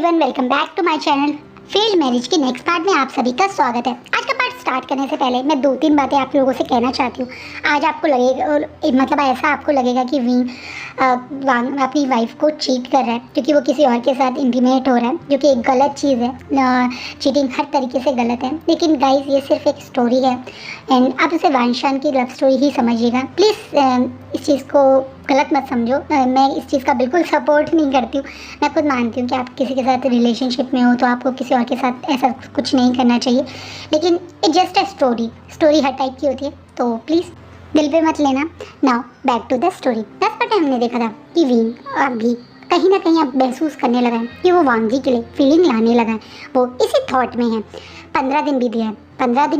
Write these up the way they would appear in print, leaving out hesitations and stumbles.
Everyone, welcome back to my channel. Failed marriage के next part में आप सभी का स्वागत है। आज का पार्ट स्टार्ट करने से पहले मैं 2-3 बातें आप लोगों से कहना चाहती हूँ। आज आपको लगेगा मतलब ऐसा आपको लगेगा कि विंग अपनी वाइफ को चीट कर रहा है क्योंकि वो किसी और के साथ इंटीमेट हो रहा है, जो कि एक गलत चीज़ है। चीटिंग हर तरीके से गलत है, लेकिन गाइस ये सिर्फ एक स्टोरी है एंड आप इसे वांशान की लव स्टोरी ही समझिएगा। प्लीज़ इस चीज़ को गलत मत समझो। मैं इस चीज़ का बिल्कुल सपोर्ट नहीं करती हूँ। मैं खुद मानती हूँ कि आप किसी के साथ रिलेशनशिप में हो तो आपको किसी और के साथ ऐसा कुछ नहीं करना चाहिए, लेकिन इट जस्ट अ स्टोरी हर टाइप की होती है, तो प्लीज़ दिल पे मत लेना। Now back to the story. 10 part हमने देखा था कि विंग अभी कहीं ना कहीं अब महसूस करने लगा है कि वो वांगी के लिए फीलिंग लाने लगा है। वो इसी थॉट में है। 15 दिन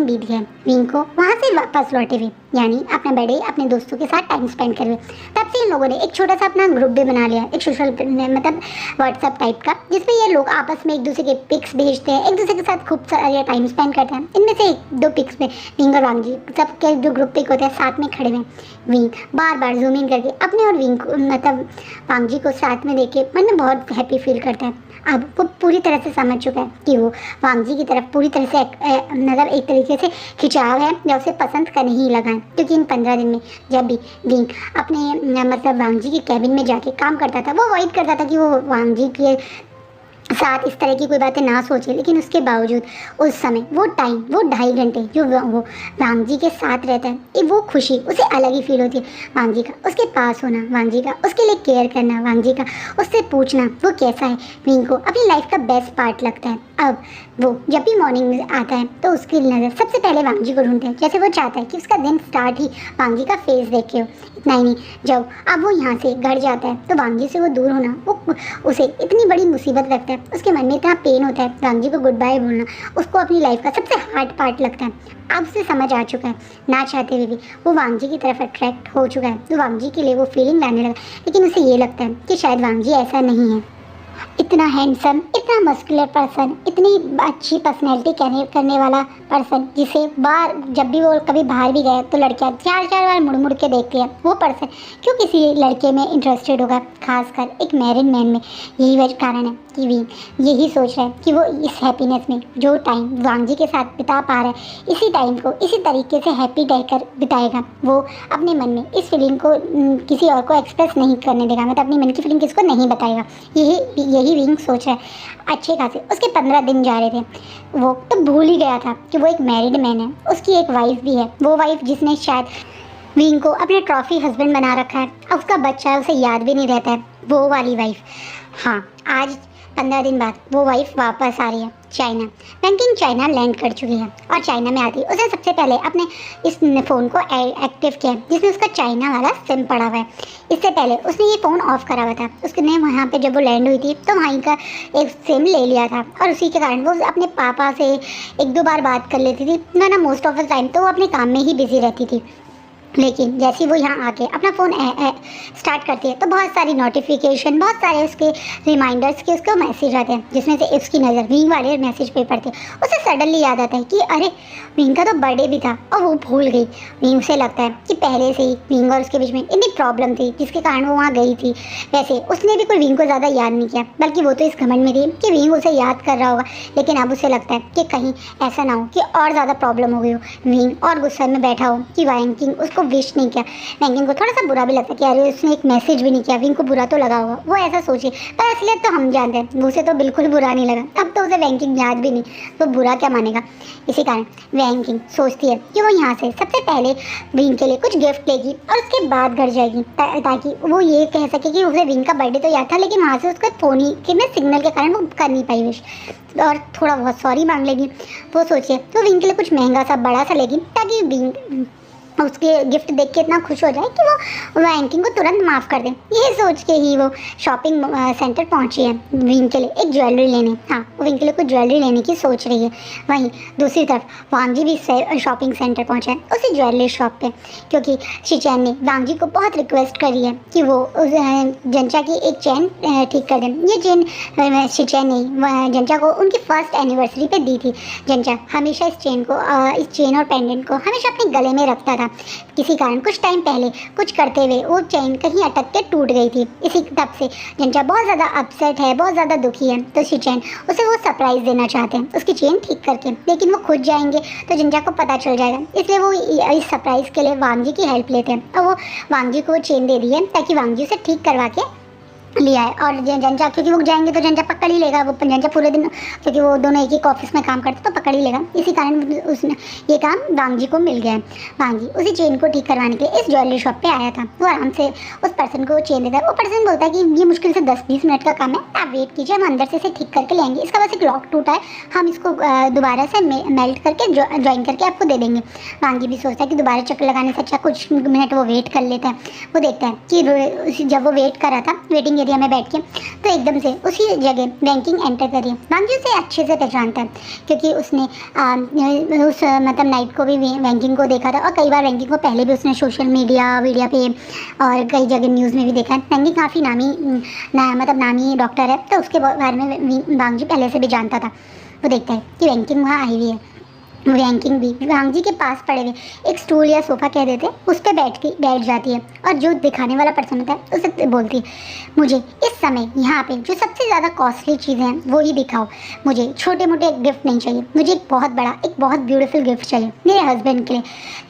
बीत गए। विंग को वहाँ से वापस लौटे हुए, यानी अपने बड़े अपने दोस्तों के साथ टाइम स्पेंड करे हुए। तब से इन लोगों ने एक छोटा सा अपना ग्रुप भी बना लिया, एक सोशल मतलब व्हाट्सएप टाइप का, जिसमें ये लोग आपस में एक दूसरे के पिक्स भेजते हैं, एक दूसरे के साथ खूब सारे टाइम स्पेंड करते हैं। इनमें से 1-2 पिक्स में विंग और वांगी सबके जो ग्रुप पिक होते हैं साथ में खड़े हुए। Wing bar bar zoom in करके अपने और विंग को मतलब वांगी को साथ में देख के मन में बहुत हैप्पी फील करता है। अब वो पूरी तरह से समझ चुका है कि वो वांगी की तरफ पूरी तरह से मतलब एक तरीके से खिंचाव है या उसे पसंद करने ही लगा है, क्योंकि इन 15 दिन में जब भी विंग अपने मतलब वांगी के कैबिन में जाके काम करता था, वो अवॉइड करता था कि वो वांगी के साथ इस तरह की कोई बातें ना सोचे, लेकिन उसके बावजूद उस समय वो 2.5 घंटे जो वो वांगी के साथ रहता है, वो खुशी उसे अलग ही फील होती है। वांगी का उसके पास होना, वांगी का उसके लिए केयर करना, वांगी का उससे पूछना वो कैसा है, विंग को अपनी लाइफ का बेस्ट पार्ट लगता है। अब वो जब भी मॉर्निंग में आता है तो उसकी नज़र सबसे पहले वांगी को ढूंढते हैं, जैसे वो चाहता है कि उसका दिन स्टार्ट ही वांगी का फेस देख के हो। इतना ही नहीं, जब अब वो यहाँ से घर जाता है तो वांगी से वो दूर होना वो उसे इतनी बड़ी मुसीबत लगता है। उसके मन में इतना पेन होता है, वांगी को गुड बाय बोलना उसको अपनी लाइफ का सबसे हार्ड पार्ट लगता है। अब उसे समझ आ चुका है, ना चाहते हुए भी वो वांगी की तरफ अट्रैक्ट हो चुका है, तो वांगी के लिए वो फीलिंग लाने लगा। लेकिन उसे ये लगता है कि शायद वांगी ऐसा नहीं है। इतना हैंडसम, इतना मस्कुलर पर्सन, इतनी अच्छी पर्सनैलिटी करने वाला पर्सन, जिसे बाहर जब भी वो कभी बाहर भी गए तो लड़कियां 4-4 बार मुड़ मुड़ के देखती है, वो पर्सन क्यों किसी लड़के में इंटरेस्टेड होगा, खासकर एक मैरिड मैन में। यही वजह कारण है कि विंग यही सोच रहा है कि वो इस हैप्पीनेस में जो टाइम वांगी के साथ बिता पा रहा है, इसी टाइम को इसी तरीके से हैप्पी रहकर बिताएगा। वो अपने मन में इस फीलिंग को किसी और को एक्सप्रेस नहीं करने देगा, मतलब अपनी मन की फीलिंग किसको नहीं बताएगा। यही विंग सोच रहा है। अच्छे खासे उसके 15 दिन जा रहे थे, वो तो भूल ही गया था कि वो एक मैरिड मैन है, उसकी एक वाइफ भी है। वो वाइफ जिसने शायद विंग को अपने ट्रॉफी हस्बैंड बना रखा है, अब उसका बच्चा है, उसे याद भी नहीं रहता है, वो वाली वाइफ। हाँ, आज 15 दिन बाद वो वाइफ वापस आ रही है चाइना। बैंकिंग चाइना लैंड कर चुकी है और चाइना में आती उसने सबसे पहले अपने इस फ़ोन को एक्टिव किया, जिसमें उसका चाइना वाला सिम पड़ा हुआ है। इससे पहले उसने ये फ़ोन ऑफ करा हुआ था। उसने वहाँ पे जब वो लैंड हुई थी तो वहीं का एक सिम ले लिया था, और उसी के कारण वो अपने पापा से 1-2 बार बात कर लेती थी, ना मोस्ट ऑफ द टाइम तो वो अपने काम में ही बिजी रहती थी। लेकिन जैसे वो यहाँ आके अपना फ़ोन स्टार्ट करती है तो बहुत सारी नोटिफिकेशन, बहुत सारे उसके रिमाइंडर्स के उसको मैसेज आते हैं, जिसमें से उसकी नज़र विंग वाले मैसेज पे पड़ते हैं। उसे सडनली याद आता है कि अरे विंग का तो बर्थडे भी था और वो भूल गई। विंग से लगता है कि पहले से ही विंग और उसके बीच में इतनी प्रॉब्लम थी जिसके कारण वो वहाँ गई थी। वैसे उसने भी कोई विंग को ज़्यादा याद नहीं किया, बल्कि वो तो इस घमंड में थी कि विंग उसे याद कर रहा होगा। लेकिन अब उसे लगता है कि कहीं ऐसा ना हो कि और ज़्यादा प्रॉब्लम हो गई हो, विंग और गुस्से में बैठा हो कि वांगी उसको विश नहीं किया। वांगी को थोड़ा सा बुरा भी लगता है कि अरे उसने एक मैसेज भी नहीं किया, विंग को बुरा तो लगा होगा, वो ऐसा सोचे। पर असलियत तो हम जानते हैं, उसे तो बिल्कुल बुरा नहीं लगा। अब तो उसे वांगी याद भी नहीं, तो बुरा क्या मानेगा। इसी कारण वांगी सोचती है कि वो यहाँ से सबसे पहले विंग के लिए कुछ गिफ्ट लेगी और उसके बाद घर जाएगी, ताकि वो ये कह सके कि उसे विंग का बर्थडे तो याद था, लेकिन वहाँ से उसका फ़ोन ही के में सिग्नल के कारण वो कर नहीं पाई विश, और थोड़ा बहुत सॉरी मांग लेगी। वो सोचे तो विंग के लिए कुछ महंगा सा बड़ा सा लेगी, ताकि विंग उसके गिफ्ट देख के इतना खुश हो जाए कि वो वांगी को तुरंत माफ़ कर दे। यही सोच के ही वो शॉपिंग सेंटर पहुंची है विंग के लिए एक ज्वेलरी लेने। हाँ, वो विंग के लिए कुछ ज्वेलरी लेने की सोच रही है। वहीं दूसरी तरफ वांगी भी शॉपिंग सेंटर पहुंचा है उसी ज्वेलरी शॉप पे, क्योंकि शिचैन ने वांगी को बहुत रिक्वेस्ट करी है कि वो उस जंचा की एक चेन ठीक कर दें। ये चेन शिचैन ने जंचा को उनकी फर्स्ट एनिवर्सरी पे दी थी। जंचा हमेशा इस चेन और पेंडेंट को हमेशा अपने गले में रखता था, किसी कारण कुछ टाइम पहले कुछ करते हुए वो चेन कहीं अटक के टूट गई थी। इसी तब से झंझा बहुत ज़्यादा अपसेट है, बहुत ज़्यादा दुखी है। तो शिचैन उसे वो सरप्राइज़ देना चाहते हैं उसकी चेन ठीक करके, लेकिन वो खुद जाएंगे तो झंझा को पता चल जाएगा। इसलिए वो इस सरप्राइज़ के लिए वांग जी की हेल्प लेते हैं और वो वांग जी को वो चेन दे दी है ताकि वांग जी उसे ठीक करवा के लिया है। और झंझा क्योंकि वो जाएंगे तो झंझा पकड़ ही लेगा, वो झंझा पूरे दिन क्योंकि वो दोनों एक ही ऑफिस में काम करते तो पकड़ ही लेगा। इसी कारण उसने ये काम वांग जी को मिल गया है। वांग जी उसी चेन को ठीक करवाने के लिए इस ज्वेलरी शॉप पे आया था। वो आराम से उस पर्सन को चेन देता है। वो पर्सन बोलता है कि ये मुश्किल से 10-20 मिनट का काम है, आप वेट कीजिए, हम अंदर से इसे ठीक करके ले आएंगे। इसका बस एक लॉक टूटा है, हम इसको दोबारा से मेल्ट करके ज्वाइन करके आपको दे देंगे। वांग जी भी सोचता है कि दोबारा चक्कर लगाने से अच्छा कुछ मिनट वो वेट कर लेता है। वो देखता है कि जब वो वेट कर रहा था वेटिंग एरिया में बैठ के, तो एकदम से उसी जगह वैंकिंग एंटर करी। वांग जी उसे अच्छे से पहचानता है क्योंकि उसने उस मतलब नाइट को भी वैंकिंग को देखा था और कई बार वैंकिंग को पहले भी उसने सोशल मीडिया पे और कई जगह न्यूज़ में भी देखा है। वैंकिंग काफ़ी नामी डॉक्टर है, तो उसके बारे में वांग जी पहले से भी जानता था। वो देखता है कि वैंकिंग वहाँ आई हुई है। वैंकिंग भी वांग जी के पास पड़े हुए एक स्टूल या सोफ़ा कह देते उस पर बैठ जाती है और जो दिखाने वाला पर्सन होता है उसे बोलती है, मुझे इस समय यहाँ पे जो सबसे ज़्यादा कॉस्टली चीज़ें हैं वो ही दिखाओ, मुझे छोटे मोटे गिफ्ट नहीं चाहिए, मुझे एक बहुत बड़ा एक बहुत ब्यूटीफुल गिफ्ट चाहिए मेरे हस्बैंड के लिए।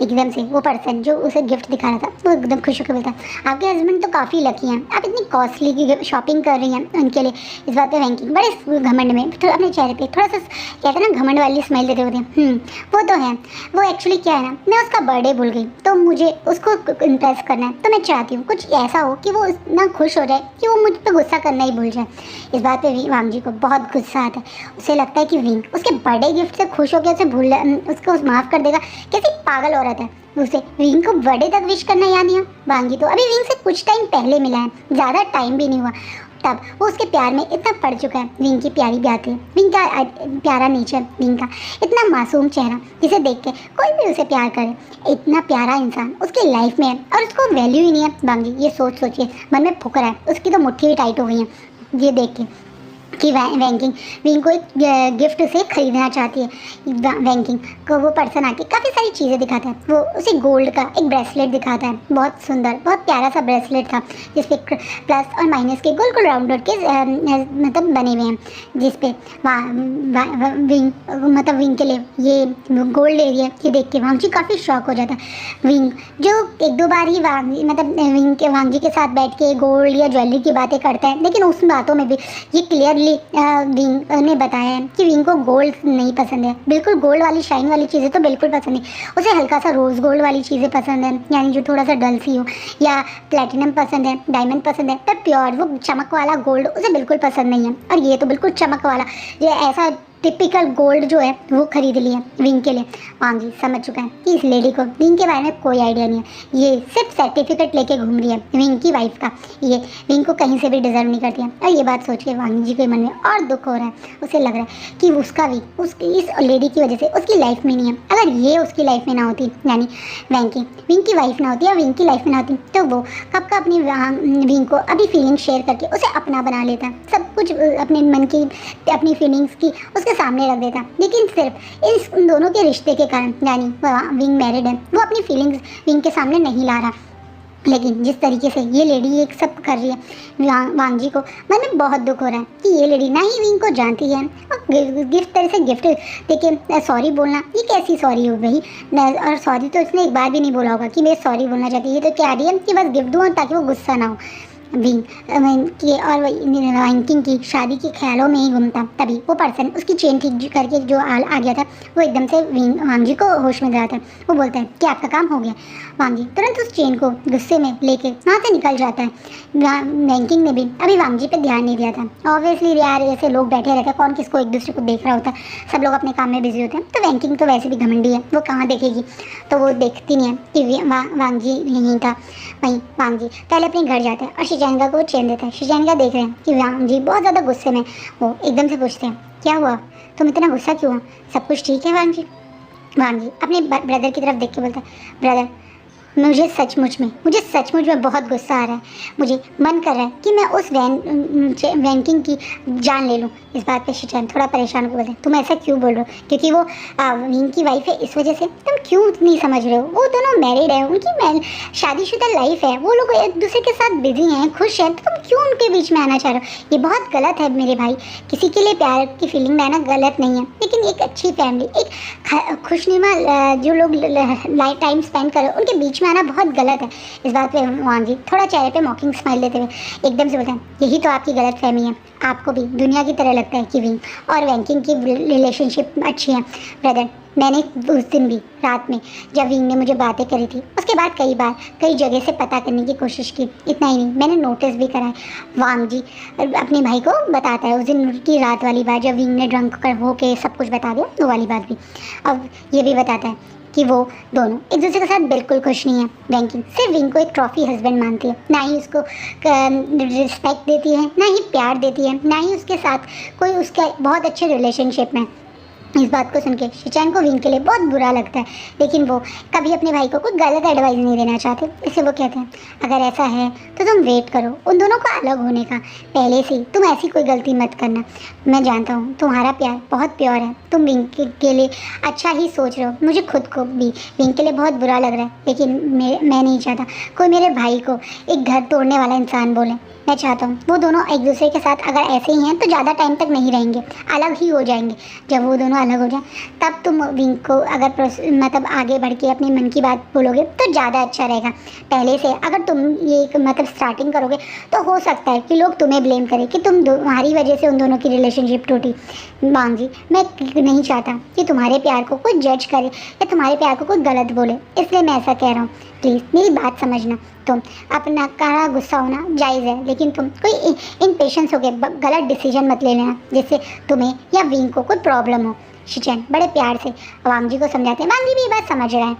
एकदम से वो पर्सन जो उसे गिफ्ट दिखा रहा था वो एकदम खुश होकर बोलता है, आपके हस्बैंड तो काफ़ी लकी हैं, आप इतनी कॉस्टली की शॉपिंग कर रही हैं उनके लिए। इस बात पर वैंकिंग बड़े घमंड में अपने चेहरे पर थोड़ा सा कहते हैं ना घमंड वाली स्माइल देते होते हैं। वो तो है, वो एक्चुअली क्या है ना, मैं उसका बर्थडे भूल गई तो मुझे उसको इम्प्रेस करना है, तो मैं चाहती हूँ कुछ ऐसा हो कि वो इतना खुश हो जाए कि वो मुझ पर गुस्सा करना ही भूल जाए। इस बात पे वांग जी को बहुत गुस्सा आता है। उसे लगता है कि विंग उसके बर्थडे गिफ्ट से खुश हो गया, उसे उसको माफ़ कर देगा। कैसी पागल औरत है, उसे विंग को बर्थडे तक विश करना याद नहीं। वांग जी तो अभी विंग से कुछ टाइम पहले मिला है, ज़्यादा टाइम भी नहीं हुआ, तब वो उसके प्यार में इतना पड़ चुका है। विंग की प्यारी बातें, विंग का प्यारा नेचर, विंग का इतना मासूम चेहरा जिसे देख के कोई भी उसे प्यार करे, इतना प्यारा इंसान उसकी लाइफ में है और उसको वैल्यू ही नहीं है। वांग जी ये सोचिए मन में फुक रहा है, उसकी तो मुट्ठी ही टाइट हो गई है ये देख के कि वैंकिंग विंग को एक गिफ्ट से खरीदना चाहती है। वैंकिंग को वो पर्सन आके काफ़ी सारी चीज़ें दिखाता है। वो उसे गोल्ड का एक ब्रेसलेट दिखाता है, बहुत सुंदर बहुत प्यारा सा ब्रेसलेट था जिसपे प्लस और माइनस के गोल राउंडर के मतलब बने हुए हैं, जिसपे विंग मतलब विंग के लिए ये गोल्ड एरिया ये देख के वांग जी काफ़ी शॉक हो जाता है। विंग जो एक दो बार ही वांग जी के साथ बैठ के गोल्ड या ज्वेलरी की बातें करता है, लेकिन उस बातों में भी ये क्लियरली विंग ने बताया है कि विंग को गोल्ड नहीं पसंद है, बिल्कुल गोल्ड वाली शाइन वाली चीज़ें तो बिल्कुल पसंद नहीं, उसे हल्का सा रोज़ गोल्ड वाली चीज़ें पसंद है, यानी जो थोड़ा सा डल सी हो, या प्लेटिनम पसंद है, डायमंड पसंद है, पर प्योर वो चमक वाला गोल्ड उसे बिल्कुल पसंद नहीं है। और ये तो बिल्कुल चमक वाला ये ऐसा टिपिकल गोल्ड जो है वो खरीद लिया विंग के लिए। वांग जी समझ चुका है कि इस लेडी को विंग के बारे में कोई आइडिया नहीं है, ये सिर्फ सर्टिफिकेट लेके घूम रही है विंग की वाइफ का, ये विंग को कहीं से भी डिजर्व नहीं करती है। और ये बात सोच के वांग जी के मन में और दुख हो रहा है, उसे लग रहा है कि उसका भी उसकी इस लेडी की वजह से उसकी लाइफ में नहीं है। अगर ये उसकी लाइफ में ना होती, यानी विंग की वाइफ ना होती या विंग की लाइफ में ना होती, तो वो कब का अपनी विंग को अभी फीलिंग शेयर करके उसे अपना बना लेता, सब कुछ अपने मन की अपनी फीलिंग्स की उसके सामने रख देता। लेकिन सिर्फ इस दोनों के रिश्ते के कारण, यानी विंग मैरिड है, वो अपनी फीलिंग्स विंग के सामने नहीं ला रहा। लेकिन जिस तरीके से ये लेडी ये सब कर रही है वांग जी को मन में बहुत दुख हो रहा है कि ये लेडी ना ही विंग को जानती है और गिफ्ट तरह से गिफ्ट देके सॉरी बोलना, ये कैसी सॉरी हो गई। और सॉरी तो इसने एक बार भी नहीं बोला होगा कि मैं सॉरी बोलना चाहती, ये तो क्या रही है कि बस गिफ्ट दूँ ताकि वो गुस्सा ना हो। विंग की और वैंकिंग की शादी के ख्यालों में ही घूमता, तभी वो पर्सन उसकी चेन ठीक करके जो आ गया था वो एकदम से वांग जी को होश में दिलाता है। वो बोलता है कि आपका काम हो गया। वांग जी तुरंत उस चेन को गुस्से में लेके वहाँ से निकल जाता है। वैंकिंग ने भी अभी वांग जी पे ध्यान नहीं दिया था। ऑब्वियसली यार ऐसे लोग बैठे रहते हैं, कौन किसको एक दूसरे को देख रहा होता है, सब लोग अपने काम में बिजी होते हैं। तो वैंकिंग तो वैसे भी घमंडी है, वो कहाँ देखेगी, तो वो देखती नहीं है कि वांग जी यहीं था। वहीं वांग जी पहले अपने घर जाता है और शिजानगा को चेन देता है। शिजानगा देख रहे हैं कि वांग जी बहुत ज़्यादा गुस्से में, वो एकदम से पूछते हैं क्या हुआ, तुम इतना गुस्सा क्यों हो, सब कुछ ठीक है वांग जी। वांग जी अपने ब्रदर की तरफ देख के बोलता है, ब्रदर मुझे सचमुच में बहुत गुस्सा आ रहा है। मुझे मन कर रहा है कि मैं उस वैंकिंग की जान ले लूँ। इस बात पे शिचैन थोड़ा परेशान होकर बोलते हैं, तुम ऐसा क्यों बोल रहे हो? क्योंकि वो विंग की वाइफ है इस वजह से? तुम क्यों नहीं समझ रहे हो? वो दोनों मैरिड है, उनकी शादीशुदा लाइफ है, वो लोग एक दूसरे के साथ बिजी हैं, खुश हैं, तो तुम क्यों उनके बीच में आना चाह रहे हो? ये बहुत गलत है मेरे भाई। किसी के लिए प्यार की फीलिंग में आना गलत नहीं है, लेकिन एक अच्छी फैमिली, एक खुशनुमा जो लोग टाइम स्पेंड कर रहे हैं, उनके बीच में आना बहुत गलत है। इस बात पे वांग जी थोड़ा चेहरे पे मॉकिंग स्माइल देते हुए एकदम से बोलते हैं, यही तो आपकी गलत फहमी है। आपको भी दुनिया की तरह लगता है कि विंग और वैंकिंग की रिलेशनशिप अच्छी है। ब्रदर, मैंने उस दिन भी रात में जब विंग ने मुझे बातें करी थी, उसके बाद कई बार कई जगह से पता करने की कोशिश की। इतना ही नहीं, मैंने नोटिस भी करा है। वांग जी अपने भाई को बताता है उस दिन की रात वाली बात, जब विंग ने ड्रंक कर हो के सब कुछ बता दिया, वो वाली बात भी। अब ये भी बताता है कि वो दोनों एक दूसरे के साथ बिल्कुल खुश नहीं है। वैंकिंग सिर्फ विंग को एक ट्रॉफी हस्बैंड मानती है, ना ही उसको रिस्पेक्ट देती है, ना ही प्यार देती है, ना ही उसके साथ कोई उसका बहुत अच्छे रिलेशनशिप में। इस बात को सुन के शिचैन को विंग के लिए बहुत बुरा लगता है, लेकिन वो कभी अपने भाई को कोई गलत एडवाइस नहीं देना चाहते। इसलिए वो कहते हैं, अगर ऐसा है तो तुम वेट करो उन दोनों को अलग होने का, पहले से तुम ऐसी कोई गलती मत करना। मैं जानता हूँ तुम्हारा प्यार बहुत प्योर है, तुम विंग के लिए अच्छा ही सोच रहे हो। मुझे खुद को भी विंग के लिए बहुत बुरा लग रहा है, लेकिन मैं नहीं चाहता कोई मेरे भाई को एक घर तोड़ने वाला इंसान बोले। मैं चाहता हूँ वो दोनों एक दूसरे के साथ अगर ऐसे ही हैं तो ज़्यादा टाइम तक नहीं रहेंगे, अलग ही हो जाएंगे। जब वो दोनों अलग हो जाए तब तुम विंग को अगर मतलब आगे बढ़ के अपनी मन की बात बोलोगे तो ज़्यादा अच्छा रहेगा। पहले से अगर तुम ये मतलब स्टार्टिंग करोगे तो हो सकता है कि लोग तुम्हें ब्लेम करें कि तुम्हारी वजह से उन दोनों की रिलेशनशिप टूटी। वांग जी, मैं नहीं चाहता कि तुम्हारे प्यार को कोई जज करे या तुम्हारे प्यार को कोई गलत बोले, इसलिए मैं ऐसा कह रहा हूँ। प्लीज़ मेरी बात समझना। तुम अपना कड़ा गुस्सा होना जायज़ है, लेकिन तुम कोई इम्पेशेंस हो गए गलत डिसीजन मत ले लेना जिससे तुम्हें या विंग को कोई प्रॉब्लम हो। शिचैन बड़े प्यार से वांग जी को समझाते हैं। वांग जी भी ये बात समझ रहे हैं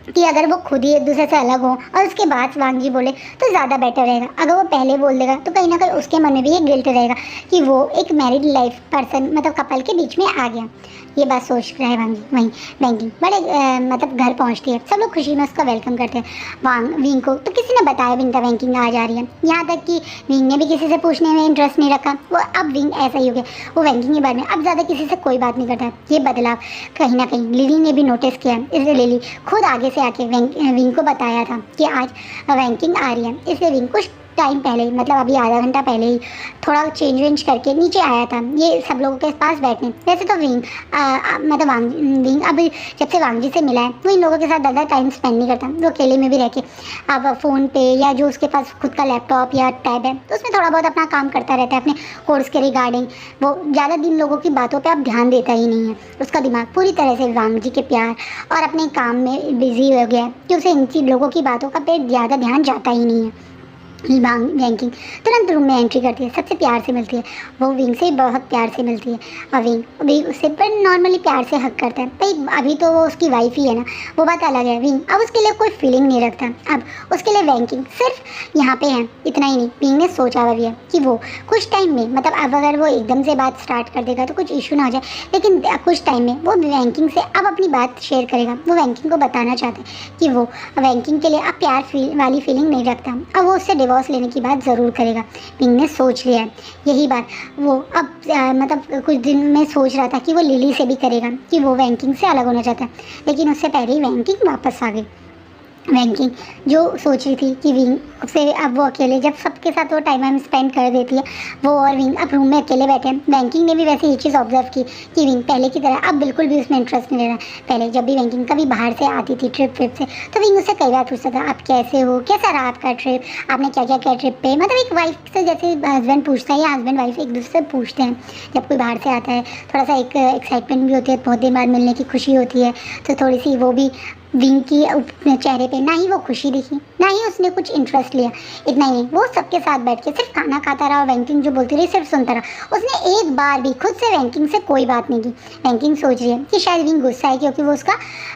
कि अगर वो खुद ही एक दूसरे से अलग हो और उसके बाद वांग जी बोले तो ज़्यादा बेटर रहेगा। अगर वो पहले बोल देगा तो कहीं ना कहीं उसके मन में भी एक गिल्ट रहेगा कि वो एक मैरिड लाइफ पर्सन मतलब कपल के बीच में आ गया। ये बात सोच रहा है वांग जी। वहीं वैंकिंग बड़े मतलब घर पहुंचती है, सब लोग खुशी में उसका वेलकम करते हैं। विंग को तो किसी ने बताया विंग का वैंकिंग आ जा रही है, यहाँ तक कि विंग ने भी किसी से पूछने में इंटरेस्ट नहीं रखा। वो अब विंग ऐसा ही हो गया, वो वैंकिंग के बारे में अब ज़्यादा किसी से कोई बात नहीं करता। ये बदलाव कहीं ना कहीं लिली ने भी नोटिस किया, इसलिए लिली खुद आगे से आके विंग को बताया था कि आज वैंकिंग आ रही है। इसलिए विंग कुछ टाइम पहले ही मतलब अभी आधा घंटा पहले ही थोड़ा चेंज वेंज करके नीचे आया था ये सब लोगों के पास बैठने। वैसे तो विंग मतलब विंग अब जब से वांग जी से मिला है वो इन लोगों के साथ ज़्यादा टाइम स्पेंड नहीं करता। वो अकेले में भी रह के अब फ़ोन पे या जो उसके पास खुद का लैपटॉप या टैब है तो उसमें थोड़ा बहुत अपना काम करता रहता है अपने कोर्स के रिगार्डिंग। वो ज़्यादा दिन लोगों की बातों पर अब ध्यान देता ही नहीं है। उसका दिमाग पूरी तरह से वांग जी के प्यार और अपने काम में बिजी हो गया है कि उसे इन लोगों की बातों का पे ज़्यादा ध्यान जाता ही नहीं है। वैंकिंग तुरंत रूम में एंट्री करती है, सबसे प्यार से मिलती है। वो विंग से बहुत प्यार से मिलती है और विंग उससे पर नॉर्मली प्यार से हक करता है। भाई अभी तो वो उसकी वाइफ ही है ना, वो बात अलग है। विंग अब उसके लिए कोई फीलिंग नहीं रखता, अब उसके लिए वैंकिंग सिर्फ यहाँ पे है। इतना ही नहीं, विंग ने सोचा हुआ भी है कि वो कुछ टाइम में मतलब अब अगर वो एकदम से बात स्टार्ट कर देगा तो कुछ इशू ना हो जाए, लेकिन कुछ टाइम में वो वैंकिंग से अब अपनी बात शेयर करेगा। वो वैंकिंग को बताना चाहता है कि वो वैंकिंग के लिए अब प्यार वाली फीलिंग नहीं रखता, अब वो उससे डिवोर्स लेने की बात ज़रूर करेगा। विंग ने सोच लिया है यही बात। वो अब मतलब कुछ दिन में सोच रहा था कि वो लिली से भी करेगा कि वो वैंकिंग से अलग होना चाहता है, लेकिन उससे पहले ही वैंकिंग वापस आ गई। वैंकिंग जो सोच रही थी कि विंग से अब वो अकेले जब सबके साथ वो टाइम स्पेंड कर देती है, वो और विंग अब रूम में अकेले बैठे हैं। वैंकिंग ने भी वैसे ये चीज़ ऑब्जर्व की कि विंग पहले की तरह अब बिल्कुल भी उसमें इंटरेस्ट नहीं ले रहा। पहले जब भी वैंकिंग कभी बाहर से आती थी ट्रिप से तो विंग उससे कई बार पूछता था, आप कैसे हो, कैसा रहा आपका ट्रिप, आपने क्या क्या किया ट्रिप पे। मतलब एक वाइफ से जैसे हस्बैंड पूछता है या हस्बैंड वाइफ एक दूसरे से पूछते हैं जब कोई बाहर से आता है, थोड़ा सा एक एक्साइटमेंट भी होती है, बहुत दिन बाद मिलने की खुशी होती है, तो थोड़ी सी वो भी विंग की चेहरे पे ना ही वो खुशी दिखी ना ही उसने कुछ इंटरेस्ट लिया। इतना ही नहीं, वो सबके साथ बैठ के सिर्फ खाना खाता रहा और वैंकिंग जो बोलती रही सिर्फ सुनता रहा। उसने एक बार भी खुद से वैंकिंग से कोई बात नहीं की। वैंकिंग सोच रही है कि शायद विंग गुस्सा है क्योंकि वो उसका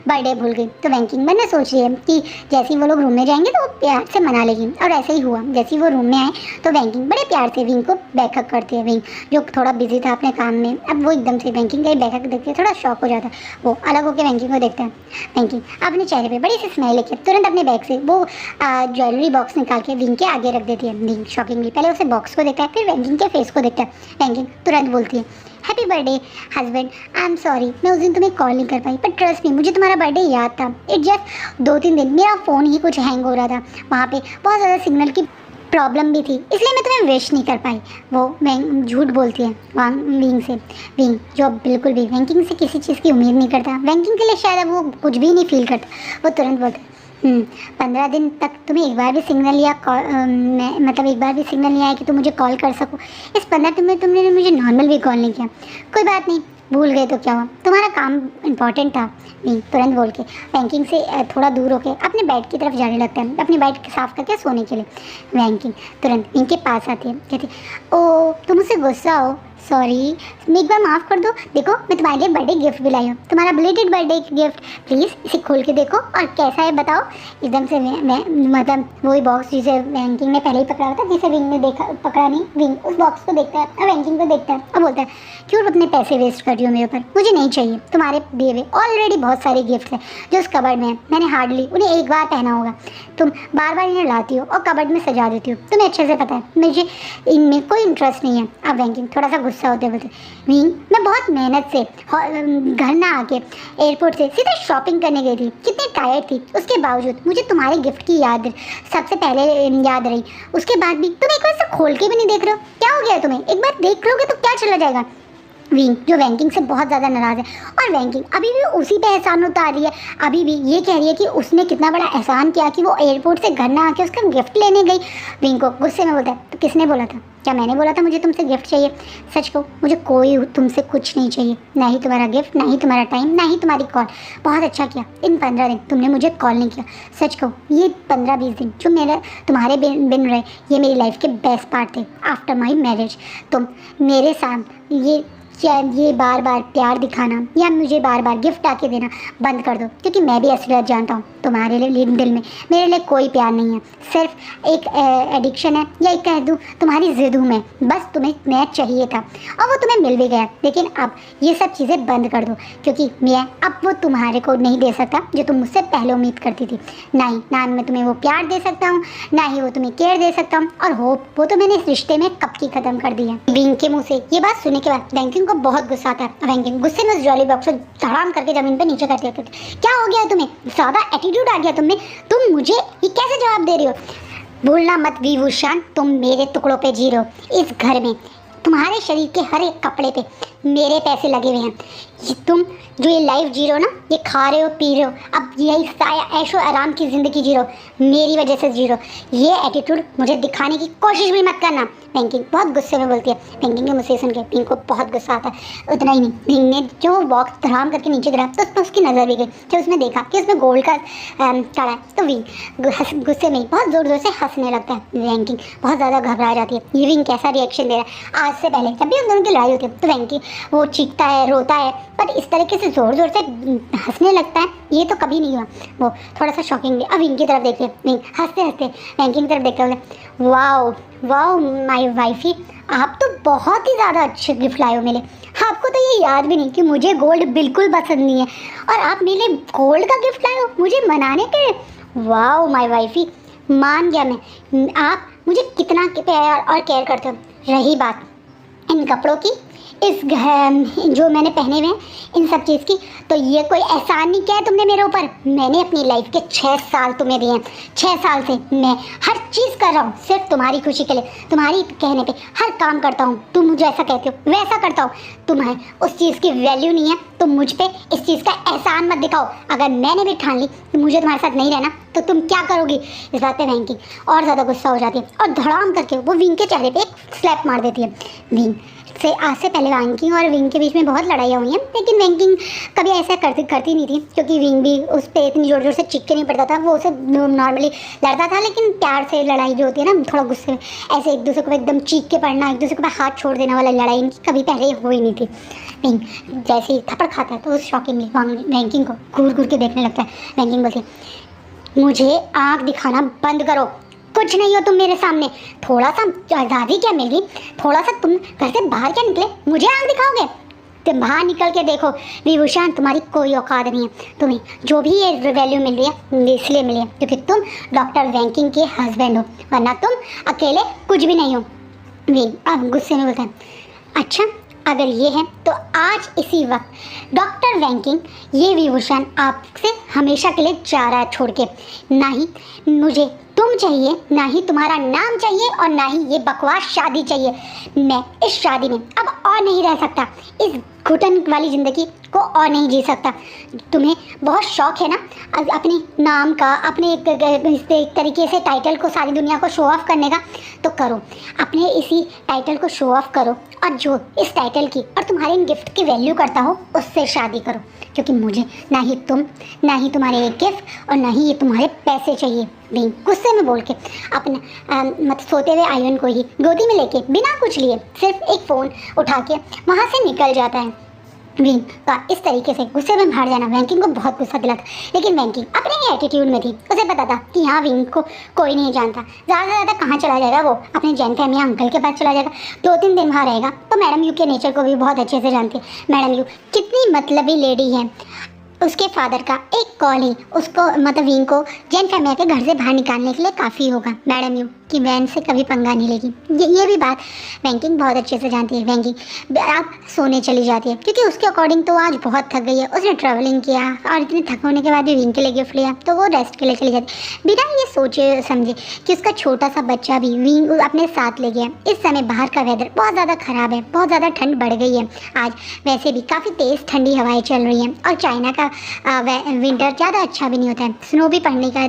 बर्थडे भूल गई, तो वैंकिंग मैंने सोच रही है कि जैसे ही वो लोग रूम में जाएंगे तो वो प्यार से मना लेगी। और ऐसे ही हुआ, जैसे ही वो रूम में आए तो वैंकिंग बड़े प्यार से विंग को बैकअप करती है। विंग जो थोड़ा बिजी था अपने काम में, अब वो एकदम से वैंकिंग का बैकअप देखते थोड़ा शॉक हो जाता है। वो अलग होकर वैंकिंग को देखता है। वैंकिंग अपने चेहरे पे बड़ी सी स्माइल लेके तुरंत अपने बैग से वो ज्वेलरी बॉक्स निकाल के विंग के आगे रख देती है। विंग शॉकिंगली पहले उसे बॉक्स को देखता है, फिर वेंकिंग के फेस को देखता है। वेंकिंग तुरंत बोलती है, happy birthday husband, I am sorry मैं उस दिन तुम्हें कॉल नहीं कर पाई, पर ट्रस्ट मी मुझे तुम्हारा बर्थडे याद था। इट जस्ट 2-3 दिन मेरा फ़ोन ही कुछ हैंग हो रहा था, वहाँ पे बहुत ज़्यादा सिग्नल की प्रॉब्लम भी थी, इसलिए मैं तुम्हें विश नहीं कर पाई। वो झूठ बोलती है विंग से। विंग जो बिल्कुल भी वेंकिंग से किसी चीज़ की उम्मीद नहीं करता, वेंकिंग के लिए शायद वो कुछ भी नहीं फील करता, वो तुरंत बोलता है 15 दिन तक तुम्हें एक बार भी सिग्नल या मतलब एक बार भी सिग्नल नहीं आया कि तुम मुझे कॉल कर सको। इस 15 दिन में तुमने मुझे नॉर्मल भी कॉल नहीं किया। कोई बात नहीं, भूल गए तो क्या हुआ, तुम्हारा काम इम्पॉर्टेंट था। नहीं तुरंत बोल के वेंकिंग से थोड़ा दूर होके अपने बेड की तरफ जाने लगता है, अपने बेड साफ़ करके सोने के लिए। वेंकिंग तुरंत इनके पास आती है, कहती ओ तुम मुझसे गुस्सा हो, सॉरी एक बार माफ़ कर दो, देखो मैं तुम्हारे लिए बर्थडे गिफ्ट भी लाई हूँ, तुम्हारा बिलेटेड बर्थडे गिफ्ट, प्लीज़ इसे खोल के देखो और कैसा है बताओ। एकदम से मतलब वही बॉक्स जिसे वेंकिंग ने पहले ही पकड़ा था, जिसे विंग ने देखा पकड़ा नहीं, विंग उस बॉक्स को देखता है और वेंकिंग को देखता है और बोलता है क्यों अपने पैसे वेस्ट कर रही हो मेरे ऊपर, मुझे नहीं चाहिए तुम्हारे दिए हुए ऑलरेडी बहुत सारे गिफ्ट्स हैं जो उस कबर्ड में है, मैंने हार्डली उन्हें एक बार पहना होगा, तुम बार बार इन्हें लाती हो और कबर्ड में सजा देती हो, तुम्हें अच्छे से पता है मुझे इनमें कोई इंटरेस्ट नहीं है। अब वेंकिंग थोड़ा सा गुस्सा होते बोलते विंग मैं बहुत मेहनत से घर ना आके एयरपोर्ट से सीधे शॉपिंग करने गई थी, कितनी टायर्ड थी, उसके बावजूद मुझे तुम्हारे गिफ्ट की याद सबसे पहले याद रही, उसके बाद भी तुम एक बार से खोल के भी नहीं देख रहे हो, क्या हो गया तुम्हें, एक बार देख लोगे तो क्या चला जाएगा। विंग जो वेंकिंग से बहुत ज़्यादा नाराज़ है और वेंकिंग अभी भी उसी पे एहसान उतार रही है, अभी भी ये कह रही है कि उसने कितना बड़ा एहसान किया कि वो एयरपोर्ट से घर ना आके उसका गिफ्ट लेने गई। विंग को गुस्से में बोलता है तो किसने बोला था, क्या मैंने बोला था मुझे तुमसे गिफ्ट चाहिए, सच कहो मुझे कोई तुमसे कुछ नहीं चाहिए, ना ही तुम्हारा गिफ्ट, ना ही तुम्हारा टाइम, ना ही तुम्हारी कॉल। बहुत अच्छा किया इन 15 दिन तुमने मुझे कॉल नहीं किया, सच कहो ये 15-20 दिन जो मेरे तुम्हारे बिन रहे ये मेरी लाइफ के बेस्ट पार्ट थे आफ्टर माई मैरिज। तुम मेरे साथ ये बार बार प्यार दिखाना या मुझे बार बार गिफ्ट आके देना बंद कर दो, क्योंकि मैं भी असलियत जानता हूँ तुम्हारे लिए दिल में मेरे लिए कोई प्यार नहीं है, सिर्फ एक एडिक्शन है या एक कह दूँ तुम्हारी जिद हूँ मैं, बस तुम्हें मैं चाहिए था और वो तुम्हें मिल भी गया, लेकिन अब ये सब चीज़ें बंद कर दो, क्योंकि मैं अब वो तुम्हारे को नहीं दे सकता जो तुम मुझसे पहले उम्मीद करती थी, ना मैं तुम्हें वो प्यार दे सकता हूँ, ना ही वो तुम्हें केयर दे सकता हूँ, और होप वो तो मैंने इस रिश्ते में कब की ख़त्म कर दी है। विंग के मुँह से ये बात सुनने के बाद वेंकिंग को बहुत गुस्सा आता है। वेंकिंग गुस्से में उस ज्वेलरी बॉक्स को धड़ाम करके जमीन पे नीचे करती है। क्या हो गया तुम्हें, ज़्यादा एटीट्यूड आ गया तुम्हें, तुम मुझे ये कैसे जवाब दे रही हो। भूलना मत विभूषण, तुम मेरे टुकड़ों पे जी रहे हो, इस घर में तुम्हारे शरीर के हर एक कपड़े पे मेरे पैसे लगे हुए हैं, तुम जो ये लाइफ जी रहे हो ना, ये खा रहे हो पी रहे हो, अब यही ऐशो आराम की ज़िंदगी जी रहे हो, मेरी वजह से जी रहे हो, ये एटीट्यूड मुझे दिखाने की कोशिश भी मत करना। वेंकिंग बहुत गुस्से में बोलती है। वेंकिंग के मुझसे सुन के विंग को बहुत गुस्सा आता है। उतना ही नहीं, विंग ने जो बॉक्स धड़ाम करके नीचे गिरा तो उस पर उसकी नज़र भी गई, जब उसने देखा कि उसमें गोल्ड का कड़ा है तो विंग गुस्से में बहुत ज़ोर ज़ोर से हंसने लगता है। वेंकिंग बहुत ज़्यादा घबरा जाती है, ये विंग कैसा रिएक्शन दे रहा है। आज से पहले जब भी उन दोनों की लड़ाई होती है तो वेंकिंग वो चीखता है, रोता है, पर इस तरीके से ज़ोर ज़ोर से हंसने लगता है ये तो कभी नहीं हुआ। वो थोड़ा सा शॉकिंगली अब विंग की तरफ देखते हैं, विंग हंसते हंसते वेंकिंग की तरफ देखते हुए वाओ वाओ माय वाइफी, आप तो बहुत ही ज़्यादा अच्छे गिफ्ट लाए हो मेरे, आपको तो ये याद भी नहीं कि मुझे गोल्ड बिल्कुल पसंद नहीं है और आप मेरे लिए गोल्ड का गिफ्ट लाए हो मुझे मनाने के लिए। वाओ माय वाइफी, मान गया मैं, आप मुझे कितना प्यार और केयर करते हो। रही बात इन कपड़ों की, इस जो मैंने पहने हुए हैं इन सब चीज़ की, तो ये कोई एहसान नहीं किया है तुमने मेरे ऊपर, मैंने अपनी लाइफ के 6 साल तुम्हें दिए हैं, 6 साल से मैं हर चीज़ कर रहा हूँ सिर्फ तुम्हारी खुशी के लिए, तुम्हारी कहने पे हर काम करता हूँ, तुम मुझे ऐसा कहते हो वैसा करता हूँ, तुम्हें उस चीज़ की वैल्यू नहीं है, तुम मुझ पे इस चीज़ का एहसान मत दिखाओ। अगर मैंने भी ठान ली कि मुझे तुम्हारे साथ नहीं रहना तो तुम क्या करोगी। इस बात पे वेंकिंग और ज़्यादा गुस्सा हो जाती है और धड़ाम करके वो विंग के चेहरे पे एक स्लैप मार देती है। विंग से आज से पहले वेंकिंग और विंग के बीच में बहुत लड़ाइयाँ हुई हैं, लेकिन वेंकिंग कभी ऐसा करती नहीं थी, क्योंकि विंग भी उस पर इतनी ज़ोर ज़ोर से चीख के नहीं पड़ता था, वो उसे नॉर्मली लड़ता था, लेकिन प्यार से लड़ाई जो होती है ना थोड़ा गुस्से में ऐसे एक दूसरे को एकदम चीख के पड़ना, एक दूसरे को हाथ छोड़ देने वाला लड़ाई इनकी कभी पहले हो ही नहीं थी। विंग जैसे ही थप्पड़ खाता है तो उस शॉकिंगली वेंकिंग को घूर घूर के देखने लगता है। वेंकिंग बोलती है मुझे आँख दिखाना बंद करो, कुछ नहीं हो तुम मेरे सामने, थोड़ा सा आज़ादी क्या मिल गई, थोड़ा सा तुम घर से बाहर क्या निकले, मुझे आँख दिखाओगे। तुम बाहर निकल के देखो विभूषण, तुम्हारी कोई औकात नहीं है। तुम्हें जो भी ये वैल्यू मिल रही है इसलिए मिली है क्योंकि तुम डॉक्टर वैंकिंग के हस्बैंड हो, वरना तुम अकेले कुछ भी नहीं हो। अब गुस्से में बोलता है, अच्छा अगर ये है तो आज इसी वक्त डॉक्टर वैंकिंग, ये विभूषण आपसे हमेशा के लिए जा रहा है छोड़ के। ना ही मुझे तुम चाहिए, ना ही तुम्हारा नाम चाहिए, और ना ही ये बकवास शादी चाहिए। मैं इस शादी में अब और नहीं रह सकता, इस घुटन वाली ज़िंदगी को और नहीं जी सकता। तुम्हें बहुत शौक है ना अपने नाम का, अपने एक तरीके से टाइटल को सारी दुनिया को शो ऑफ करने का, तो करो, अपने इसी टाइटल को शो ऑफ करो, और जो इस टाइटल की और तुम्हारे इन गिफ्ट की वैल्यू करता हो उससे शादी करो, क्योंकि मुझे ना ही तुम, ना ही तुम्हारे गिफ्ट, और ना ही ये तुम्हारे पैसे चाहिए। विंग गुस्से में बोल के अपना मतलब सोते हुए आयरन को ही गोदी में लेके बिना कुछ लिए सिर्फ एक फ़ोन उठा के वहाँ से निकल जाता है। विंग का इस तरीके से गुस्से में बाहर जाना वैंकिंग को बहुत गुस्सा दिलाता, लेकिन वैंकिंग अपने ही एटीट्यूड में थी। उसे पता था कि यहाँ विंग को कोई नहीं जानता, ज़्यादा से ज़्यादा कहाँ चला जाएगा वो, अपने जैन फैमिली अंकल के पास चला जाएगा, 2-3 दिन वहाँ रहेगा। तो मैडम यू के नेचर को भी बहुत अच्छे से जानती है। मैडम यू कितनी मतलबी लेडी है, उसके फादर का एक कॉल ही उसको मतलब विंग को जैन फैमिली के घर से बाहर निकालने के लिए काफ़ी होगा। मैडम यू कि वैन से कभी पंगा नहीं लेगी, ये भी बात वैंकिंग बहुत अच्छे से जानती है। वैंकिंग आप सोने चली जाती है क्योंकि उसके अकॉर्डिंग तो आज बहुत थक गई है, उसने ट्रैवलिंग किया और इतने थक होने के बाद भी विंग के लिए गिफ्ट लिया, तो वो रेस्ट के लिए चली जाती है बिना ये सोचे समझे कि उसका छोटा सा बच्चा भी विंग अपने साथ ले गया। इस समय बाहर का वेदर बहुत ज़्यादा ख़राब है, बहुत ज़्यादा ठंड बढ़ गई है आज, वैसे भी काफ़ी तेज़ ठंडी हवाएँ चल रही हैं, और चाइना का विंटर ज़्यादा अच्छा भी नहीं होता है, स्नो भी पड़ने का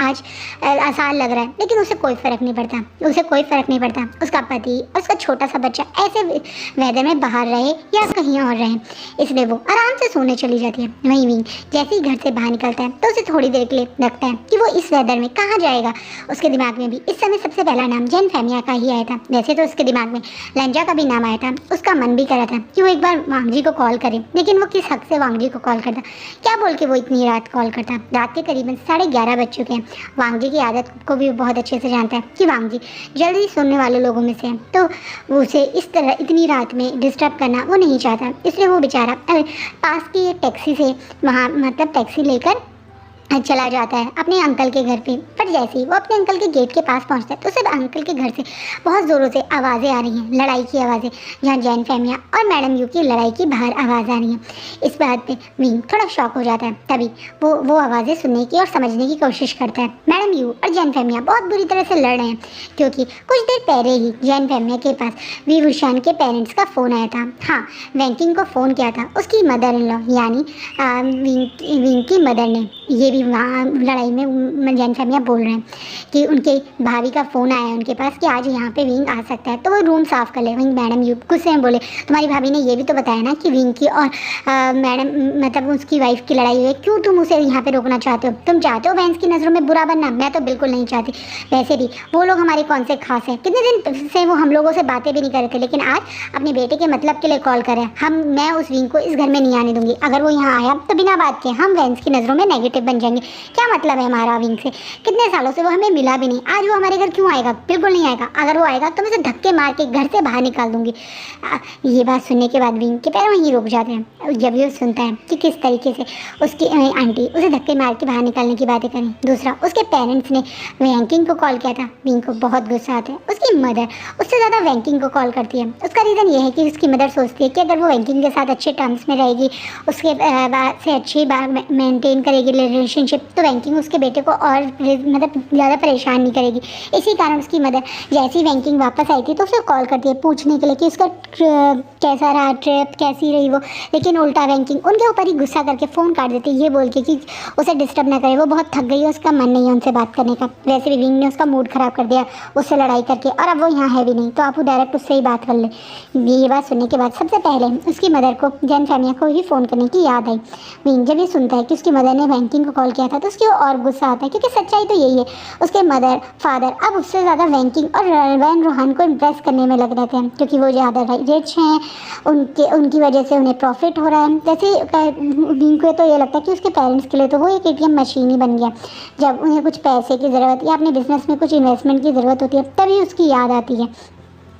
आज आसान लग रहा है, लेकिन उसे कोई फ़र्क नहीं पड़ता, उसे कोई फ़र्क नहीं पड़ता। उसका पति और उसका छोटा सा बच्चा ऐसे वेदर में बाहर रहे या कहीं और रहे, इसलिए वो आराम से सोने चली जाती है। वहीं विंग जैसे ही घर से बाहर निकलता है तो उसे थोड़ी देर के लिए लगता है कि वो इस वेदर में कहाँ जाएगा। उसके दिमाग में भी इस समय सबसे पहला नाम जैन फैमिया का ही आया था। वैसे तो उसके दिमाग में लंजा का भी नाम आया था। उसका मन भी कर रहा था कि वो एक बार वांग जी को कॉल करे, लेकिन वो किस हक से वांग जी को कॉल करता, क्या बोल के वो इतनी रात कॉल करता। रात के करीबन 11:30 बज चुके हैं। वांग जी की आदत को भी बहुत अच्छे से जानता है कि वांग जी जल्दी सोने वाले लोगों में से हैं, तो उसे इस तरह इतनी रात में डिस्टर्ब करना वो नहीं चाहता, इसलिए वो बेचारा पास की टैक्सी से वहाँ मतलब टैक्सी लेकर चला जाता है अपने अंकल के घर पे। पर जैसे ही वो अपने अंकल के गेट के पास पहुंचता है तो सिर्फ अंकल के घर से बहुत ज़ोरों से आवाज़ें आ रही हैं, लड़ाई की आवाज़ें, जहाँ जैन फैमिया और मैडम यू की लड़ाई की बाहर आवाज़ आ रही है। इस बात पे विंग थोड़ा शॉक हो जाता है। तभी वो आवाज़ें सुनने की और समझने की कोशिश करता है। मैडम यू और जैन फैमिया बहुत बुरी तरह से लड़ रहे हैं, क्योंकि कुछ देर पहले ही जैन फैमिया के पास विभूषण के पेरेंट्स का फ़ोन आया था। हाँ, वैंकिंग को फ़ोन किया था उसकी मदर इन लॉ यानी विंग की मदर ने। ये भी वहाँ लड़ाई में जैन फैमिया बोल रहे हैं कि उनके भाभी का फ़ोन आया है उनके पास कि आज यहाँ पे विंग आ सकता है, तो वो रूम साफ़ कर ले। वहीं मैडम यू गुस्से में बोले, तुम्हारी भाभी ने ये भी तो बताया ना कि विंग की और मैडम मतलब उसकी वाइफ की लड़ाई हुई है, क्यों तुम उसे यहाँ पे रोकना चाहते हो? तुम चाहते हो वैंस की नज़रों में बुरा बनना? मैं तो बिल्कुल नहीं चाहती। वैसे भी वो लोग हमारे कौन से खास हैं, कितने दिन से वो हम लोगों से बातें भी नहीं कर रहे थे, लेकिन आज अपने बेटे के मतलब के लिए कॉल करें। मैं उस विंग को इस घर में नहीं आने दूंगी। अगर वो यहाँ आया तो बिना बात के हम वैंस की नज़रों में नेगेटिव बन जाएंगे। क्या मतलब है हमारा विंग से? कितने सालों से वो हमें मिला भी नहीं, आज वो हमारे घर क्यों आएगा? बिल्कुल नहीं आएगा। अगर वो आएगा तो मैं उसे धक्के मार के घर से बाहर निकाल दूंगी। ये बात सुनने के बाद विंग के पैर वहीं रुक जाते हैं जब ये सुनता है कि किस तरीके से उसकी आंटी उसे धक्के मार के बाहर निकालने की बातें करें। दूसरा, उसके पेरेंट्स ने वैंकिंग को कॉल किया था। विंग को बहुत गुस्सा आता है। उसकी मदर उससे ज़्यादा वैंकिंग को कॉल करती है। उसका रीज़न ये है कि उसकी मदर सोचती है कि अगर वो वैंकिंग के साथ अच्छे टर्म्स में रहेगी, उसके बाद से अच्छी मेंटेन करेगी रिलेशनशिप, तो वैंकिंग उसके बेटे को और मतलब ज़्यादा परेशान नहीं करेगी। इसी कारण उसकी मदर जैसी वैंकिंग वापस आई थी तो उसे कॉल करती है पूछने के लिए कि उसका कैसा रहा ट्रिप, कैसी रही वो। लेकिन उल्टा वैंकिंग उनके ऊपर ही गुस्सा करके फ़ोन काट देती है, ये बोल के कि उसे डिस्टर्ब ना करे, वो बहुत थक गई है, उसका मन नहीं है उनसे बात करने का। वैसे भी विंग ने उसका मूड ख़राब कर दिया उससे लड़ाई करके, और अब वो यहाँ है भी नहीं, तो आप डायरेक्ट उससे ही बात कर ले। ये बात सुनने के बाद सबसे पहले उसकी मदर को जैन फैमिया को ही फ़ोन करने की याद आई। विंग जब ये सुनता है कि उसकी मदर ने वैंकिंग को कॉल किया था तो उसकी और गुस्सा आता है, क्योंकि सच्चाई तो यही है, उसके मदर फादर अब उससे ज़्यादा वैंकिंग और वैन रोहान को इम्प्रेस करने में लग रहे थे, क्योंकि वो ज़्यादा रिच हैं, उनकी वजह से उन्हें प्रॉफिट हो रहा है। जैसे विंग को तो ये लगता है कि उसके पेरेंट्स के लिए तो वो एक ATM मशीन ही बन गया। जब उन्हें कुछ पैसे की ज़रूरत या अपने बिजनेस में कुछ इन्वेस्टमेंट की ज़रूरत होती है तभी उसकी याद आती है।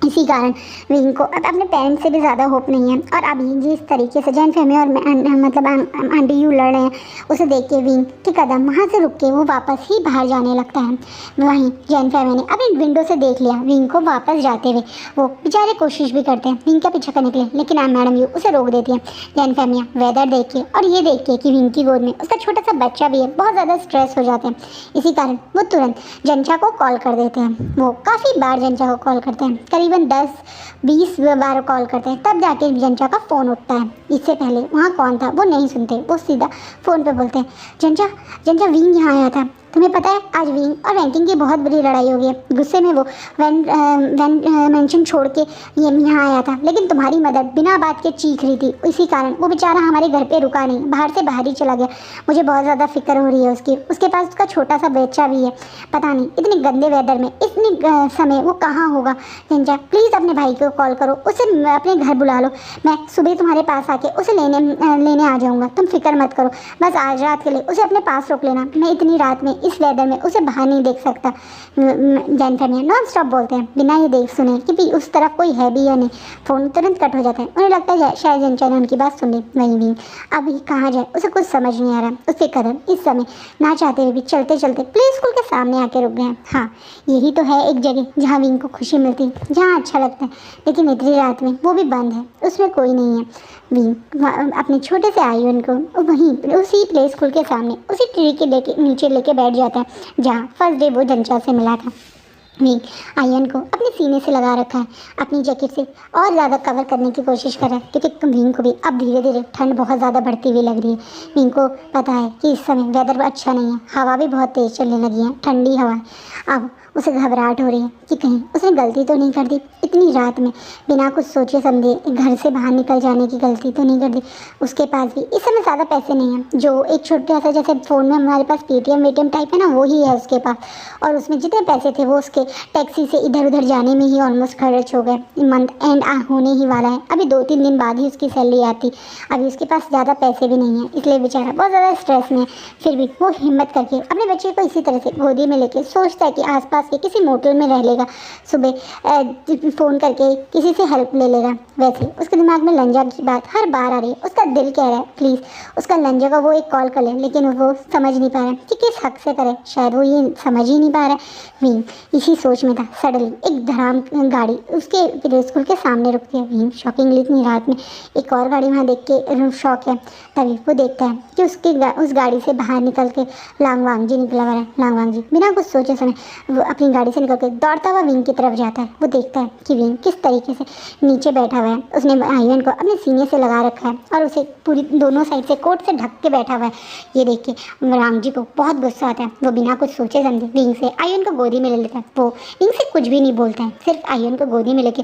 इसी कारण विंग को अब अपने पेरेंट्स से भी ज़्यादा होप नहीं है। और अभी जिस तरीके से जैन फैमी और मतलब आंटी यू लड़ रहे हैं, उसे देख के विंग के कदम वहाँ से रुक के वो वापस ही बाहर जाने लगता है। वहीं जैन फैमी ने अपनी विंडो से देख लिया विंग को वापस जाते हुए। वो बेचारे कोशिश भी करते हैं विंग का पीछा करने के लिए, लेकिन मैडम यू उसे रोक देती है। जैन फैमिली वेदर देख के और ये देख के कि विंग की गोद में उसका छोटा सा बच्चा भी है, बहुत ज़्यादा स्ट्रेस हो जाते हैं। इसी कारण वो तुरंत जंचा को कॉल कर देते हैं। वो काफ़ी बार जंचा को कॉल करते हैं, करीबन 10-20 बार कॉल करते हैं, तब जाके जंचा का फ़ोन उठता है। इससे पहले वहाँ कौन था वो नहीं सुनते, वो सीधा फ़ोन पे बोलते हैं, जंचा जंचा विंग यहाँ आया था, तुम्हें पता है आज विंग और वेंटिंग की बहुत बड़ी लड़ाई हो गई है। गुस्से में वो मेंशन छोड़ के ये यहाँ आया था, लेकिन तुम्हारी मदर बिना बात के चीख रही थी, इसी कारण वो बेचारा हमारे घर पे रुका नहीं, बाहर से बाहर ही चला गया। मुझे बहुत ज़्यादा फिक्र हो रही है उसके पास उसका छोटा सा बच्चा भी है, पता नहीं इतने गंदे वेदर में इतने समय वो कहाँ होगा। जंचा प्लीज़ अपने भाई को कॉल करो, उसे अपने घर बुला लो, मैं सुबह तुम्हारे पास आके उसे लेने आ जाऊँगा, तुम फिक्र मत करो, बस आज रात के लिए उसे अपने पास रोक लेना, मैं इतनी रात में इस वेदर में उसे बाहर नहीं देख सकता। जैन फैमिली नॉन स्टॉप बोलते हैं बिना ये देख सुने कि भी उस तरफ कोई है भी या नहीं। फ़ोन तुरंत कट हो जाता है, उन्हें लगता है शायद जंचा ने उनकी बात सुन ली। वहीं भी अभी कहाँ जाए उसे कुछ समझ नहीं आ रहा। उसके कदम इस समय ना चाहते हुए भी चलते चलते प्ले स्कूल के सामने आके रुक गए। हाँ, यही तो है एक जगह जहाँ विंग को खुशी मिलती, जहाँ अच्छा लगता है, लेकिन इतनी रात में वो भी बंद है, उसमें कोई नहीं है। विंग अपने छोटे से आयुन को वहीं उसी प्ले स्कूल के सामने उसी ट्री के नीचे लेके बैठ जाता है जहाँ फर्स्ट डे वो जंचा से मिला था। विंग आयन को अपने सीने से लगा रखा है, अपनी जैकेट से और ज़्यादा कवर करने की कोशिश कर रहा है, क्योंकि विंग को भी अब धीरे धीरे ठंड बहुत ज़्यादा बढ़ती हुई लग रही है। विंग को पता है कि इस समय वेदर अच्छा नहीं है, हवा भी बहुत तेज़ चलने लगी है, ठंडी हवा। अब उसे घबराहट हो रही है कि कहीं उसने गलती तो नहीं कर दी, इतनी रात में बिना कुछ सोचे समझे घर से बाहर निकल जाने की गलती तो नहीं कर दी। उसके पास भी इस समय ज़्यादा पैसे नहीं हैं, जो एक छोटा सा जैसे फ़ोन में हमारे पास पेटीएम वेटीएम टाइप है ना, वो ही है उसके पास, और उसमें जितने पैसे थे वो उसके टैक्सी से इधर उधर जाने में ही ऑलमोस्ट खर्च हो गए। मंथ एंड होने ही वाला है, अभी 2-3 दिन बाद ही उसकी सैलरी आती, अभी उसके पास ज़्यादा पैसे भी नहीं है, इसलिए बेचारा बहुत ज़्यादा स्ट्रेस में। फिर भी वो हिम्मत करके अपने बच्चे को इसी तरह से गोदी में लेके सोचता है कि आसपास के किसी मोटल में रह लेगा, सुबह फ़ोन करके किसी से हेल्प ले लेगा। वैसे उसके दिमाग में लंजा की बात हर बार आ रही है, उसका दिल कह रहा है प्लीज़ उसका लंजा का वो एक कॉल कर ले, लेकिन वो समझ नहीं पा रहा है कि किस हक से करे, शायद वो ये समझ ही नहीं पा रहा है। विंग इसी सोच में था, सडनली एक धड़ाम गाड़ी उसके प्ले स्कूल के सामने रुकती है। विंग शॉकिंगली इतनी रात में एक और गाड़ी वहाँ देख के शॉक है। तभी वो देखता है कि उस गाड़ी से बाहर निकल के लांगवांग जी निकला हुआ है। लांगवांग जी बिना कुछ सोचे समय वो अपनी गाड़ी से निकल के दौड़ता हुआ विंग की तरफ जाता है। वो देखता है कि विंग किस तरीके से नीचे बैठा हुआ है, उसने आयन को अपने सीने से लगा रखा है और उसे पूरी दोनों साइड से कोट से ढक के बैठा हुआ है। ये देख के वांग जी को बहुत गुस्सा आता है। वो बिना कुछ सोचे समझे विंग से आयन को गोदी में ले लेता है। वो विंग से कुछ भी नहीं बोलता है, सिर्फ आयन को गोदी में लेके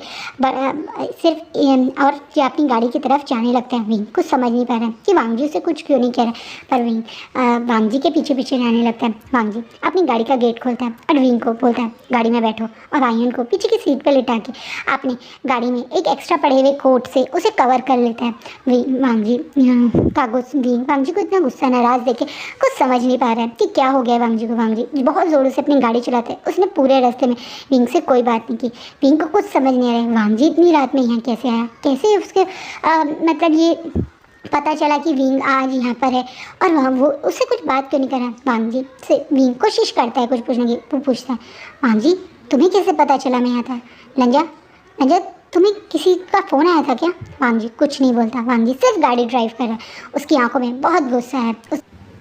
सिर्फ और अपनी गाड़ी की तरफ जाने लगता है। विंग कुछ समझ नहीं पा रहा है कि वांग जी से कुछ क्यों नहीं कह रहा है, पर विंग वांग जी के पीछे पीछे जाने लगता है। वांग जी अपनी गाड़ी का गेट खोलता है और विंग को बोलता है गाड़ी में बैठो, और आयन को पीछे की सीट पर लिटा के अपनी गाड़ी में एक एक्स्ट्रा पड़े हुए कोट से उसे कवर कर लेता है। वांग जी को इतना गुस्सा नाराज देखे कुछ समझ नहीं पा रहा है कि क्या हो गया वांग जी को। वांग जी बहुत ज़ोरों से अपनी गाड़ी चलाते हैं, उसने पूरे रास्ते में विंग से कोई बात नहीं की। विंग को कुछ समझ नहीं आ रहा है वांग जी इतनी रात में यहाँ कैसे आया, कैसे उसके मतलब ये पता चला कि विंग आज यहाँ पर है, और वहाँ वो उससे कुछ बात क्यों नहीं कर रहा। वांग जी से विंग कोशिश करता है कुछ पूछने की। वो पूछता है वांग जी तुम्हें कैसे पता चला मैं यहाँ था, लंजा तुम्हें किसी का फ़ोन आया था क्या। वांग जी कुछ नहीं बोलता। वांग जी सिर्फ गाड़ी ड्राइव कर रहा है। उसकी आंखों में बहुत गुस्सा है।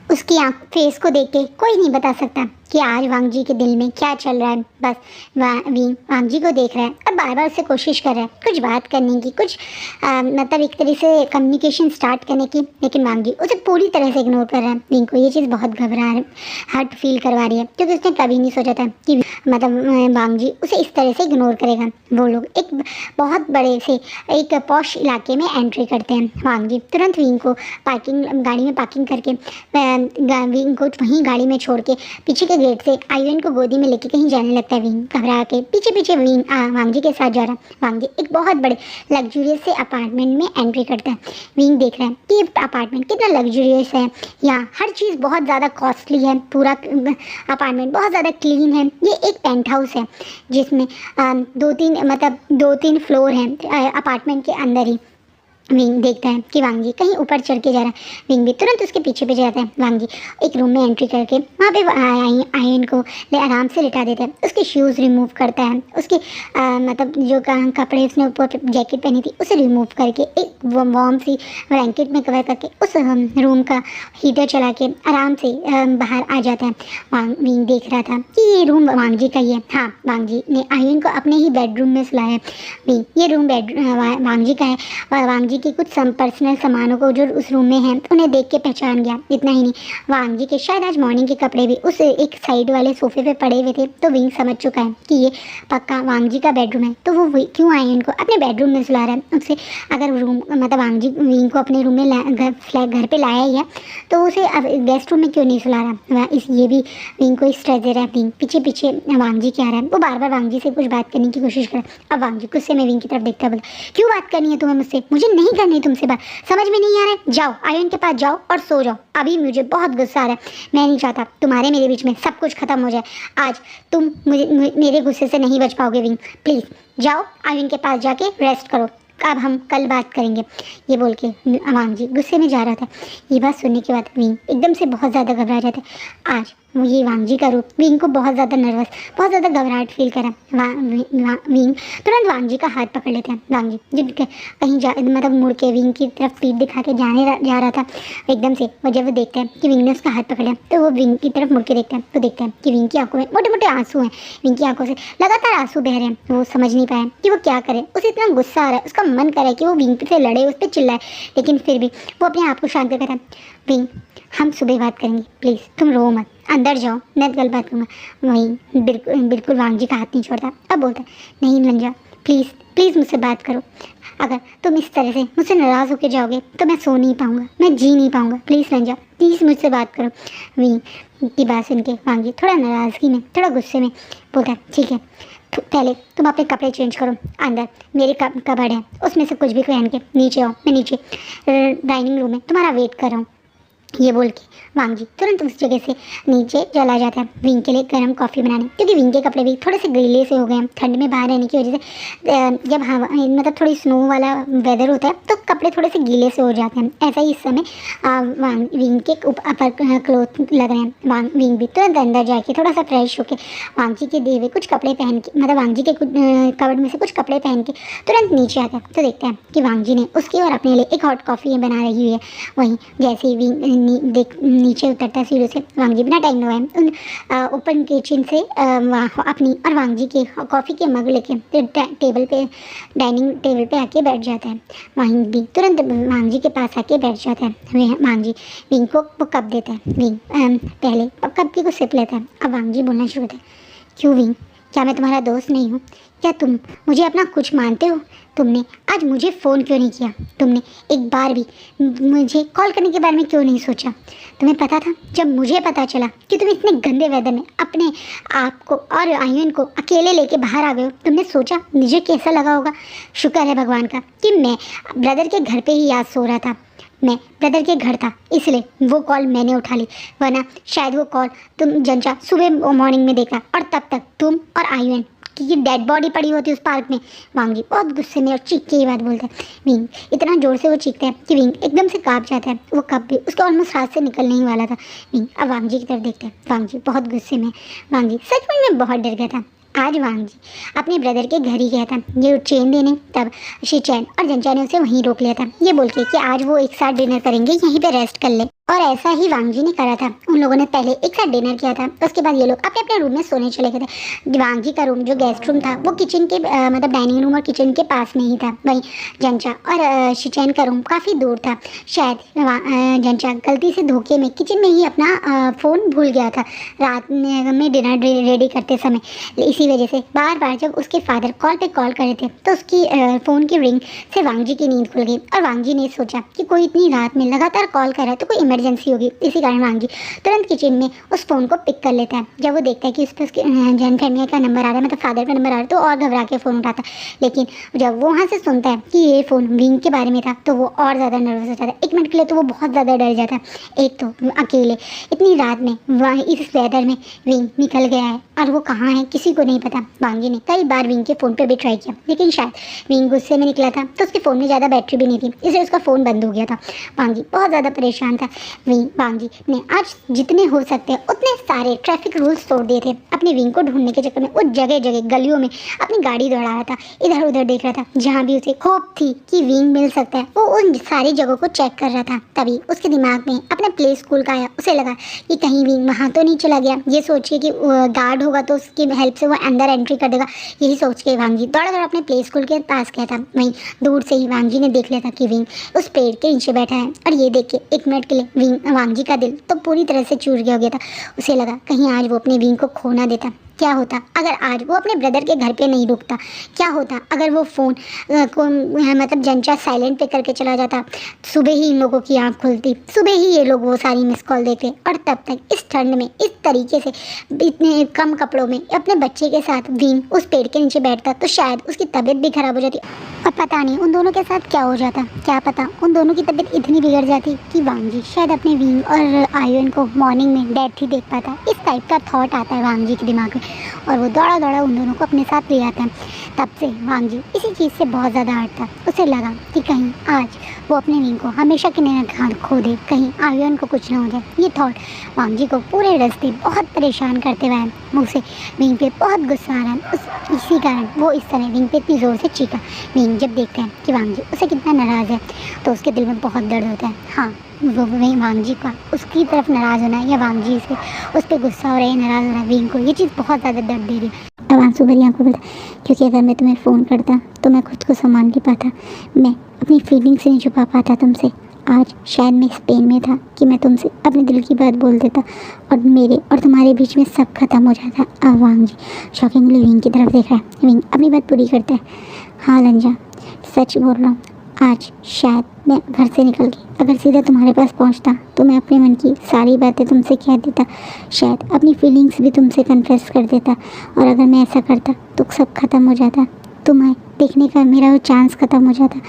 उसकी फेस को देख के कोई नहीं बता सकता कि आज वांग जी के दिल में क्या चल रहा है। बस वांग जी को देख रहा है और बार बार उससे कोशिश कर रहा है कुछ बात करने की, कुछ मतलब एक तरह से कम्युनिकेशन स्टार्ट करने की, लेकिन वांग जी उसे पूरी तरह से इग्नोर कर रहा है। विंग को ये चीज़ बहुत हर्ट फील करवा रही है, क्योंकि उसने कभी नहीं सोचा था कि मतलब वांग जी उसे इस तरह से इग्नोर करेगा। वो लोग एक बहुत बड़े से एक पॉश इलाके में एंट्री करते हैं। वांग जी तुरंत विंग को गाड़ी में पार्किंग करके विंग को वहीं गाड़ी में छोड़ के पीछे के गेट से आयुन को गोदी में लेके कहीं जाने लगता है विंग। घबरा के पीछे पीछे विंग वांगजी के साथ जा रहा है। वांगजी एक बहुत बड़े लग्जूरियस से अपार्टमेंट में एंट्री करता है। विंग देख रहा है कि अपार्टमेंट कितना लग्जूरियस है, यहाँ हर चीज़ बहुत ज़्यादा कॉस्टली है, पूरा अपार्टमेंट बहुत ज़्यादा क्लीन है। ये एक पेंट हाउस है जिसमें दो तीन फ्लोर हैं अपार्टमेंट के अंदर ही। विंग देखता है कि वांगजी कहीं ऊपर चढ़ के जा रहा है। विंग भी तुरंत उसके पीछे पीछे जाता है। वांगजी एक रूम में एंट्री करके वहाँ पे आयुन को आराम से लिटा देता है। उसके शूज़ रिमूव करता है, उसके जो कपड़े उसने ऊपर जैकेट पहनी थी उसे रिमूव करके एक वार्म सी ब्लैंकेट में कवर करके उस रूम का हीटर चला के आराम से बाहर आ जाता है। विंग देख रहा था कि ये रूम वांगजी का ही है। हाँ, वांगजी ने आयुन को अपने ही बेडरूम में सुलाया है। विंग ये रूम वांगजी का है और वांगजी के कुछ पर्सनल सामानों को जो उस रूम में हैं उन्हें देख के पहचान गया। इतना ही नहीं, वांगजी के शायद आज मॉर्निंग के कपड़े भी उस एक साइड वाले सोफे पे पड़े हुए थे। तो विंग समझ चुका है कि ये पक्का वांगजी का बेडरूम है। तो वो क्यों आए इनको अपने बेडरूम में सुला रहा है। उससे अगर रूम वांगजी विंग को अपने रूम में घर पे लाया ही है तो उसे अब गेस्ट रूम में क्यों नहीं सुला रहा। ये भी विंग को स्ट्रेस दे रहा है। विंग पीछे पीछे वांगजी क्या रहा है, वो बार बार वांगजी से कुछ बात करने की कोशिश कर रहा है। अब वांगजी गुस्से में विंग की तरफ देखता बोला, क्यों बात करनी है तुम्हें मुझसे, मुझे नहीं करनी तुमसे बात, समझ में नहीं आ रहा है। जाओ आयुन के पास जाओ और सो जाओ। अभी मुझे बहुत गुस्सा आ रहा है, मैं नहीं चाहता तुम्हारे मेरे बीच में सब कुछ खत्म हो जाए। आज तुम मेरे गुस्से से नहीं बच पाओगे विंग, प्लीज़ जाओ आयुन के पास जाके रेस्ट करो, अब हम कल बात करेंगे। ये बोल के वांगजी गुस्से में जा रहा था। ये बात सुनने के बाद विंग एकदम से बहुत ज़्यादा घबरा जाता है। आज ये वांगजी का रूप विंग को बहुत ज़्यादा नर्वस, बहुत ज़्यादा घबराहट फील करा। विंग तुरंत वांगजी का हाथ पकड़ लेता है। वांगजी जब कहीं मुड़ के विंग की तरफ पीठ दिखा के जा रहा था, एकदम से जब वो देखता है कि विंग ने उसका हाथ पकड़ा तो वो विंग की तरफ मुड़ के देखता है तो देखता है कि विंग की आंखों में मोटे मोटे आंसू हैं। विंग की आंखों से लगातार आंसू बह रहे हैं। वो समझ नहीं पाया कि वो क्या करे। उसे इतना गुस्सा आ रहा है, उसका मन कर रहा है कि वो विंग से लड़े, उस पर चिल्लाए, लेकिन फिर भी वो अपने आप को शांत कर रहा है। विंग हम सुबह बात करेंगे, प्लीज़ तुम रो मत, अंदर जाओ, मैं कल बात करूँगा। वहीं बिल्कुल वांगजी का हाथ नहीं छोड़ता। अब बोलता है, नहीं लंजा, प्लीज़ मुझसे बात करो। अगर तुम इस तरह से मुझसे नाराज़ होकर जाओगे तो मैं सो नहीं पाऊँगा, मैं जी नहीं पाऊँगा। प्लीज़ लंजा, प्लीज़ मुझसे बात करो। विंग की बात सुन के वांगजी थोड़ा नाराज़गी में, थोड़ा गुस्से में बोलता है, ठीक है, पहले तुम अपने कपड़े चेंज करो, अंदर मेरे कबर्ड है उसमें से कुछ भी पहन के नीचे आओ, मैं नीचे डाइनिंग रूम में तुम्हारा वेट कर रहा हूँ। ये बोल के वांगजी तुरंत उस जगह से नीचे चला जाता है विंग के लिए गर्म कॉफ़ी बनाने, क्योंकि विंग के कपड़े भी थोड़े से गीले से हो गए हैं ठंड में बाहर रहने की वजह से। जब हवा थोड़ी स्नो वाला वेदर होता है तो कपड़े थोड़े से गीले से हो जाते हैं। ऐसा ही इस समय विंग के अपर क्लोथ लग रहे हैं। विंग भी तुरंत अंदर जाके थोड़ा सा फ्रेश होकर वांगजी के दिए हुए कुछ कपड़े पहन के वांगजी के कबर्ड में से कुछ कपड़े पहन के तुरंत नीचे आता है तो देखता है कि वांगजी ने उसकी और अपने लिए एक हॉट कॉफ़ी बना रही हुई है। वहीं जैसे ही विंग नीचे उतरता है सीढ़ी से, वांगजी बिना टाइम लगाए ओपन किचन से अपनी और वांगजी के कॉफ़ी के मग लेके डाइनिंग टेबल पे आके बैठ जाता है। वहीं भी तुरंत वांगजी के पास आके बैठ जाता है। वांगजी विंग को वो कप देता है। विंग पहले कप की को सिप लेता है। अब वांगजी बोलना शुरू होता है, क्यों विंग, क्या मैं तुम्हारा दोस्त नहीं हूँ? क्या तुम मुझे अपना कुछ मानते हो? तुमने आज मुझे फ़ोन क्यों नहीं किया? तुमने एक बार भी मुझे कॉल करने के बारे में क्यों नहीं सोचा? तुम्हें पता था, जब मुझे पता चला कि तुम इतने गंदे वेदर में अपने आप को और आयुन को अकेले लेके बाहर आ गए हो, तुमने सोचा मुझे कैसा लगा होगा? शुक्र है भगवान का कि मैं ब्रदर के घर पे ही याद सो रहा था। मैं ब्रदर के घर था इसलिए वो कॉल मैंने उठा ली, वरना शायद वो कॉल तुम जनचा सुबह मॉर्निंग में देखा और तब तक तुम और आयुन की डेड बॉडी पड़ी होती उस पार्क में। वांगजी बहुत गुस्से में और चीख के ये बात बोलता है। विंग इतना ज़ोर से वो चीखता है कि विंग एकदम से काँप जाता है। वो कप भी उसके ऑलमोस्ट हाथ से निकलने ही वाला था। विंग अब वांगजी की तरफ देखता है। वांगजी बहुत गुस्से में, वांगजी सचमुच में बहुत डर गया था। आज वांगजी अपने ब्रदर के घर ही गया था ये चेन देने, तब शिचैन और जंचा ने उसे वहीं रोक लिया था ये बोल के कि आज वो एक साथ डिनर करेंगे, यहीं पे रेस्ट कर ले। और ऐसा ही वांगजी ने करा था। उन लोगों ने पहले एक साथ डिनर किया था, उसके बाद ये लोग अपने अपने रूम में सोने चले गए थे। वांगजी का रूम जो गेस्ट रूम था वो किचन के डाइनिंग रूम और किचन के पास में ही था। वहीं जंचा और शिचैन का रूम काफ़ी दूर था। शायद जंचा गलती से धोखे में किचन में ही अपना फ़ोन भूल गया था रात में डिनर रेडी करते समय। इसी वजह से बार बार जब उसके फादर कॉल पे कॉल करे थे तो उसकी फ़ोन की रिंग से वांगजी की नींद खुल गई और वांगजी ने सोचा कि कोई इतनी रात में लगातार कॉल कर रहा है तो कोई इमरजेंसी होगी। इसी कारण वांग जी तुरंत किचन में उस फ़ोन को पिक कर लेता है। जब वो देखता है कि उस पर उसके जैन फैमिली का नंबर आ रहा है, मतलब फादर का नंबर आ रहा है, तो और घबरा के फ़ोन उठाता है। लेकिन जब वो वहाँ से सुनता है कि ये फ़ोन विंग के बारे में था, तो वो और ज़्यादा नर्वस हो जाता है। एक मिनट के लिए तो वो बहुत ज़्यादा डर जाता है। एक तो अकेले इतनी रात में वहाँ इस वेदर में विंग निकल गया है और वो कहाँ है किसी को नहीं पता। वांग जी ने कई बार विंग के फ़ोन पे भी ट्राई किया, लेकिन शायद विंग गुस्से में निकला था, तो उसके फ़ोन में ज़्यादा बैटरी भी नहीं थी, इसलिए उसका फ़ोन बंद हो गया था। वांग जी बहुत ज़्यादा परेशान था। वांग जी ने आज जितने हो सकते हैं उतने सारे ट्रैफिक रूल्स तोड़ दिए थे। अपने विंग को ढूंढने के चक्कर में वो जगह जगह गलियों में अपनी गाड़ी दौड़ा रहा था, इधर उधर देख रहा था, जहाँ भी उसे होप थी कि विंग मिल सकता है वो उन सारी जगहों को चेक कर रहा था। तभी उसके दिमाग में अपने प्ले स्कूल का आया। उसे लगा कि कहीं विंग वहाँ तो नहीं चला गया। ये सोच के कि गार्ड होगा तो उसकी हेल्प से वो अंदर एंट्री कर देगा, यही सोच के वांग जी दौड़ा दौड़ा अपने प्ले स्कूल के पास गया था। वहीं दूर से ही वांग जी ने देख लिया था कि विंग उस पेड़ के नीचे बैठा है, और ये देख के एक मिनट के लिए वांग जी का दिल तो पूरी तरह से चूर गया हो गया था। उसे लगा कहीं आज वो अपने विंग को खो ना देता। क्या होता अगर आज वो अपने ब्रदर के घर पे नहीं रुकता? क्या होता अगर वो फ़ोन को मतलब जनचा साइलेंट पे करके चला जाता? सुबह ही इन लोगों की आँख खुलती, सुबह ही ये लोग वो सारी मिस कॉल देखते, और तब तक इस ठंड में इस तरीके से इतने कम कपड़ों में अपने बच्चे के साथ विंग उस पेड़ के नीचे बैठता, तो शायद उसकी तबीयत भी खराब हो जाती। और पता नहीं उन दोनों के साथ क्या हो जाता। क्या पता उन दोनों की तबीयत इतनी बिगड़ जाती कि वांग जी शायद अपने विंग और आयुन को मॉर्निंग में डेड ही देख पाता। इस टाइप का थॉट आता है वांग जी के दिमाग में, और वो दौड़ा दौड़ा उन दोनों को अपने साथ ले आता है। तब से वांग जी इसी चीज़ से बहुत ज़्यादा हर्ट था। उसे लगा कि कहीं आज वो अपने विंग को हमेशा के लिए खो दे, कहीं आयुन को कुछ ना हो जाए। ये थॉट वांग जी को पूरे रास्ते बहुत परेशान करते हुए हैं। उसे विंग पे बहुत गुस्सा आ रहा है। इसी कारण वो इस तरह विंग पे इतनी ज़ोर से चीखा। विंग जब देखते हैं कि वांग जी उसे कितना नाराज़ है, तो उसके दिल में बहुत दर्द होता है। हाँ, वो वही वांग जी का उसकी तरफ नाराज़ होना है, या वांग जी से उस पर गुस्सा हो रहा है, नाराज़ हो रहा है विंग को, ये चीज़ बहुत ज़्यादा दर्द दे रही है। अब आंसू भरी आंखों बोलता, क्योंकि अगर मैं तुम्हें फ़ोन करता तो मैं खुद को संभाल नहीं पाता, मैं अपनी फीलिंग्स नहीं छुपा पाता तुमसे। आज शायद मैं इस पेन में था कि मैं तुमसे अपने दिल की बात बोल देता, और मेरे और तुम्हारे बीच में सब खत्म हो जाता। अब वांग जी शॉकिंगली विंग की तरफ देख रहा है। विंग अपनी बात पूरी करता है। हाँ लंजा, सच बोल रहा हूँ, आज शायद मैं घर से निकल के अगर सीधा तुम्हारे पास पहुंचता तो मैं अपने मन की सारी बातें तुमसे कह देता, शायद अपनी फीलिंग्स भी तुमसे कन्फेस कर देता, और अगर मैं ऐसा करता तो सब खत्म हो जाता, तुम्हें देखने का मेरा वो चांस ख़त्म हो जाता।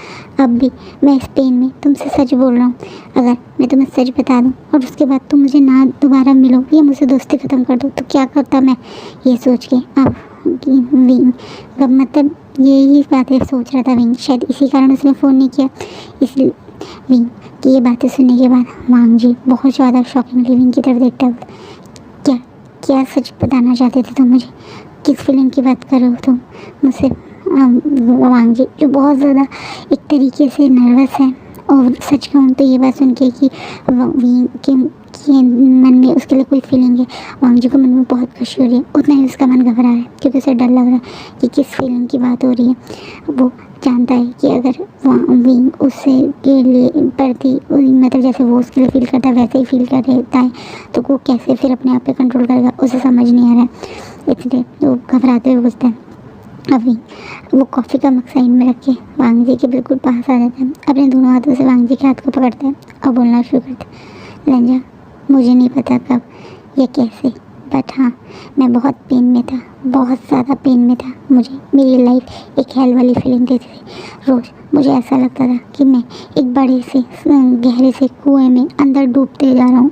अब भी मैं इस पेन में तुमसे सच बोल रहा हूँ। अगर मैं तुम्हें सच बता दूँ और उसके बाद तुम मुझे ना दोबारा मिलो या मुझसे दोस्ती ख़त्म कर दो तो क्या करता मैं? ये सोच के अब विंग मतलब यही बातें सोच रहा था विंग, शायद इसी कारण उसने फ़ोन नहीं किया। इसलिए विंग की ये बातें सुनने के बाद वांग जी बहुत ज़्यादा शॉकिंगली विंग की तरफ देखता हुआ, क्या क्या सच बताना चाहते थे तुम मुझे? किस फीलिंग की बात कर रहे हो तुम मुझसे? वांग जी जो बहुत ज़्यादा एक तरीके से नर्वस है, और सच कहूँ तो ये बात सुन के कि विंग के मन में उसके लिए कोई फीलिंग है, वांग जी को मन में बहुत खुशी हो रही है, उतना ही उसका मन घबरा है, क्योंकि उसे डर लग रहा है कि किस फीलिंग की बात हो रही है। वो जानता है कि अगर विंग उससे के लिए प्रति मतलब जैसे वो उसके लिए फील करता है वैसे ही फील कर रहता है, तो वो कैसे फिर अपने आप पे कंट्रोल करेगा, उसे समझ नहीं आ रहा है। इसलिए वो घबराते हुए पूछता है। अभी वो कॉफ़ी का मग साइड में रख के वांग जी के बिल्कुल पास आ जाता है, अपने दोनों हाथों से वांग जी के हाथ को पकड़ता है और बोलना शुरू करता है। लंजा, मुझे नहीं पता कब या कैसे, बट हाँ मैं बहुत पेन में था, बहुत ज़्यादा पेन में था। मुझे मेरी लाइफ एक हेल वाली फीलिंग देती थी। रोज़ मुझे ऐसा लगता था कि मैं एक बड़े से गहरे से कुएं में अंदर डूबते जा रहा हूँ।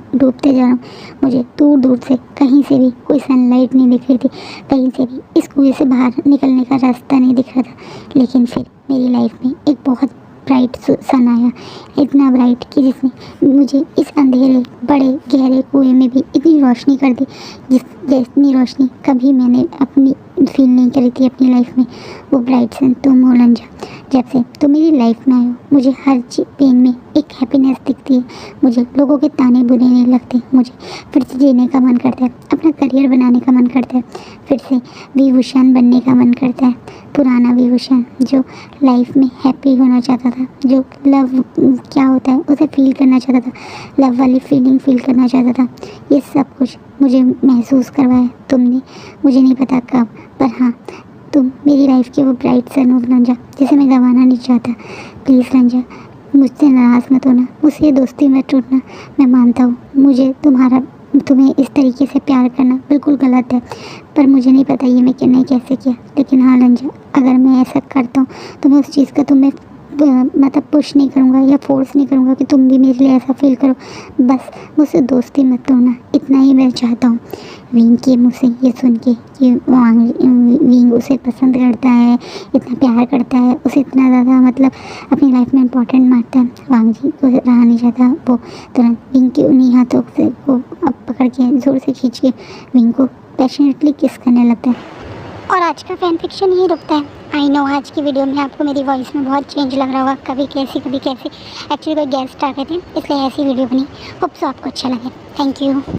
मुझे दूर दूर से कहीं से भी कोई सनलाइट नहीं दिख रही थी, कहीं से भी इस कुएं से बाहर निकलने का रास्ता नहीं दिख रहा था। लेकिन फिर मेरी लाइफ में एक बहुत ब्राइट सन आया, इतना ब्राइट कि जिसने मुझे इस अंधेरे बड़े गहरे कुएं में भी इतनी रोशनी कर दी, जितनी रोशनी कभी मैंने अपनी फील नहीं करी थी अपनी लाइफ में। वो ब्राइट सन तुम हो लंजा। जब से तुम मेरी लाइफ में आए हो मुझे हर पेन में एक हैप्पीनेस दिखती है, मुझे लोगों के ताने बुरे नहीं लगते, मुझे फिर से जीने का मन करता है, अपना करियर बनाने का मन करता है, फिर से विभूषण बनने का मन करता है, पुराना विभूषण जो लाइफ में हैप्पी होना चाहता था, जो लव क्या होता है उसे फील करना चाहता था, लव वाली फीलिंग फील करना चाहता था। ये सब कुछ मुझे महसूस करवाया तुमने, मुझे नहीं पता कब, पर हाँ तुम मेरी लाइफ के वो ब्राइट सन हो लंजा, जिसे मैं गंवाना नहीं चाहता। प्लीज़ लंजा, मुझसे नाराज़ मत होना, मुझसे दोस्ती मत टूटना। मैं मानता हूँ मुझे तुम्हें इस तरीके से प्यार करना बिल्कुल गलत है, पर मुझे नहीं पता ये मैंने कैसे किया। लेकिन हाँ रंजा, अगर मैं ऐसा करता हूँ तो मैं उस चीज़ का तुम्हें मतलब पुश नहीं करूँगा या फोर्स नहीं करूँगा कि तुम भी मेरे लिए ऐसा फील करो। बस मुझसे दोस्ती मत तोड़ना, इतना ही मैं चाहता हूँ। विंग के मुँह से ये सुन के कि विंग उसे पसंद करता है, इतना प्यार करता है, उसे इतना ज़्यादा मतलब अपनी लाइफ में इम्पोर्टेंट मानता है, वांग जी को रहा नहीं चाहता। वो तुरंत विंग के उन्हीं हाथों से वो अब पकड़ के ज़ोर से खींच के विंग को पैशनेटली किस करने लगता है। और आज का फैन फिक्शन यही रुकता है। आई नो आज की वीडियो में आपको मेरी वॉइस में बहुत चेंज लग रहा होगा, कभी कैसी कभी कैसी। एक्चुअली कोई गेस्ट आ गए थे इसलिए ऐसी वीडियो बनी। होप सो आपको अच्छा लगे। Thank you.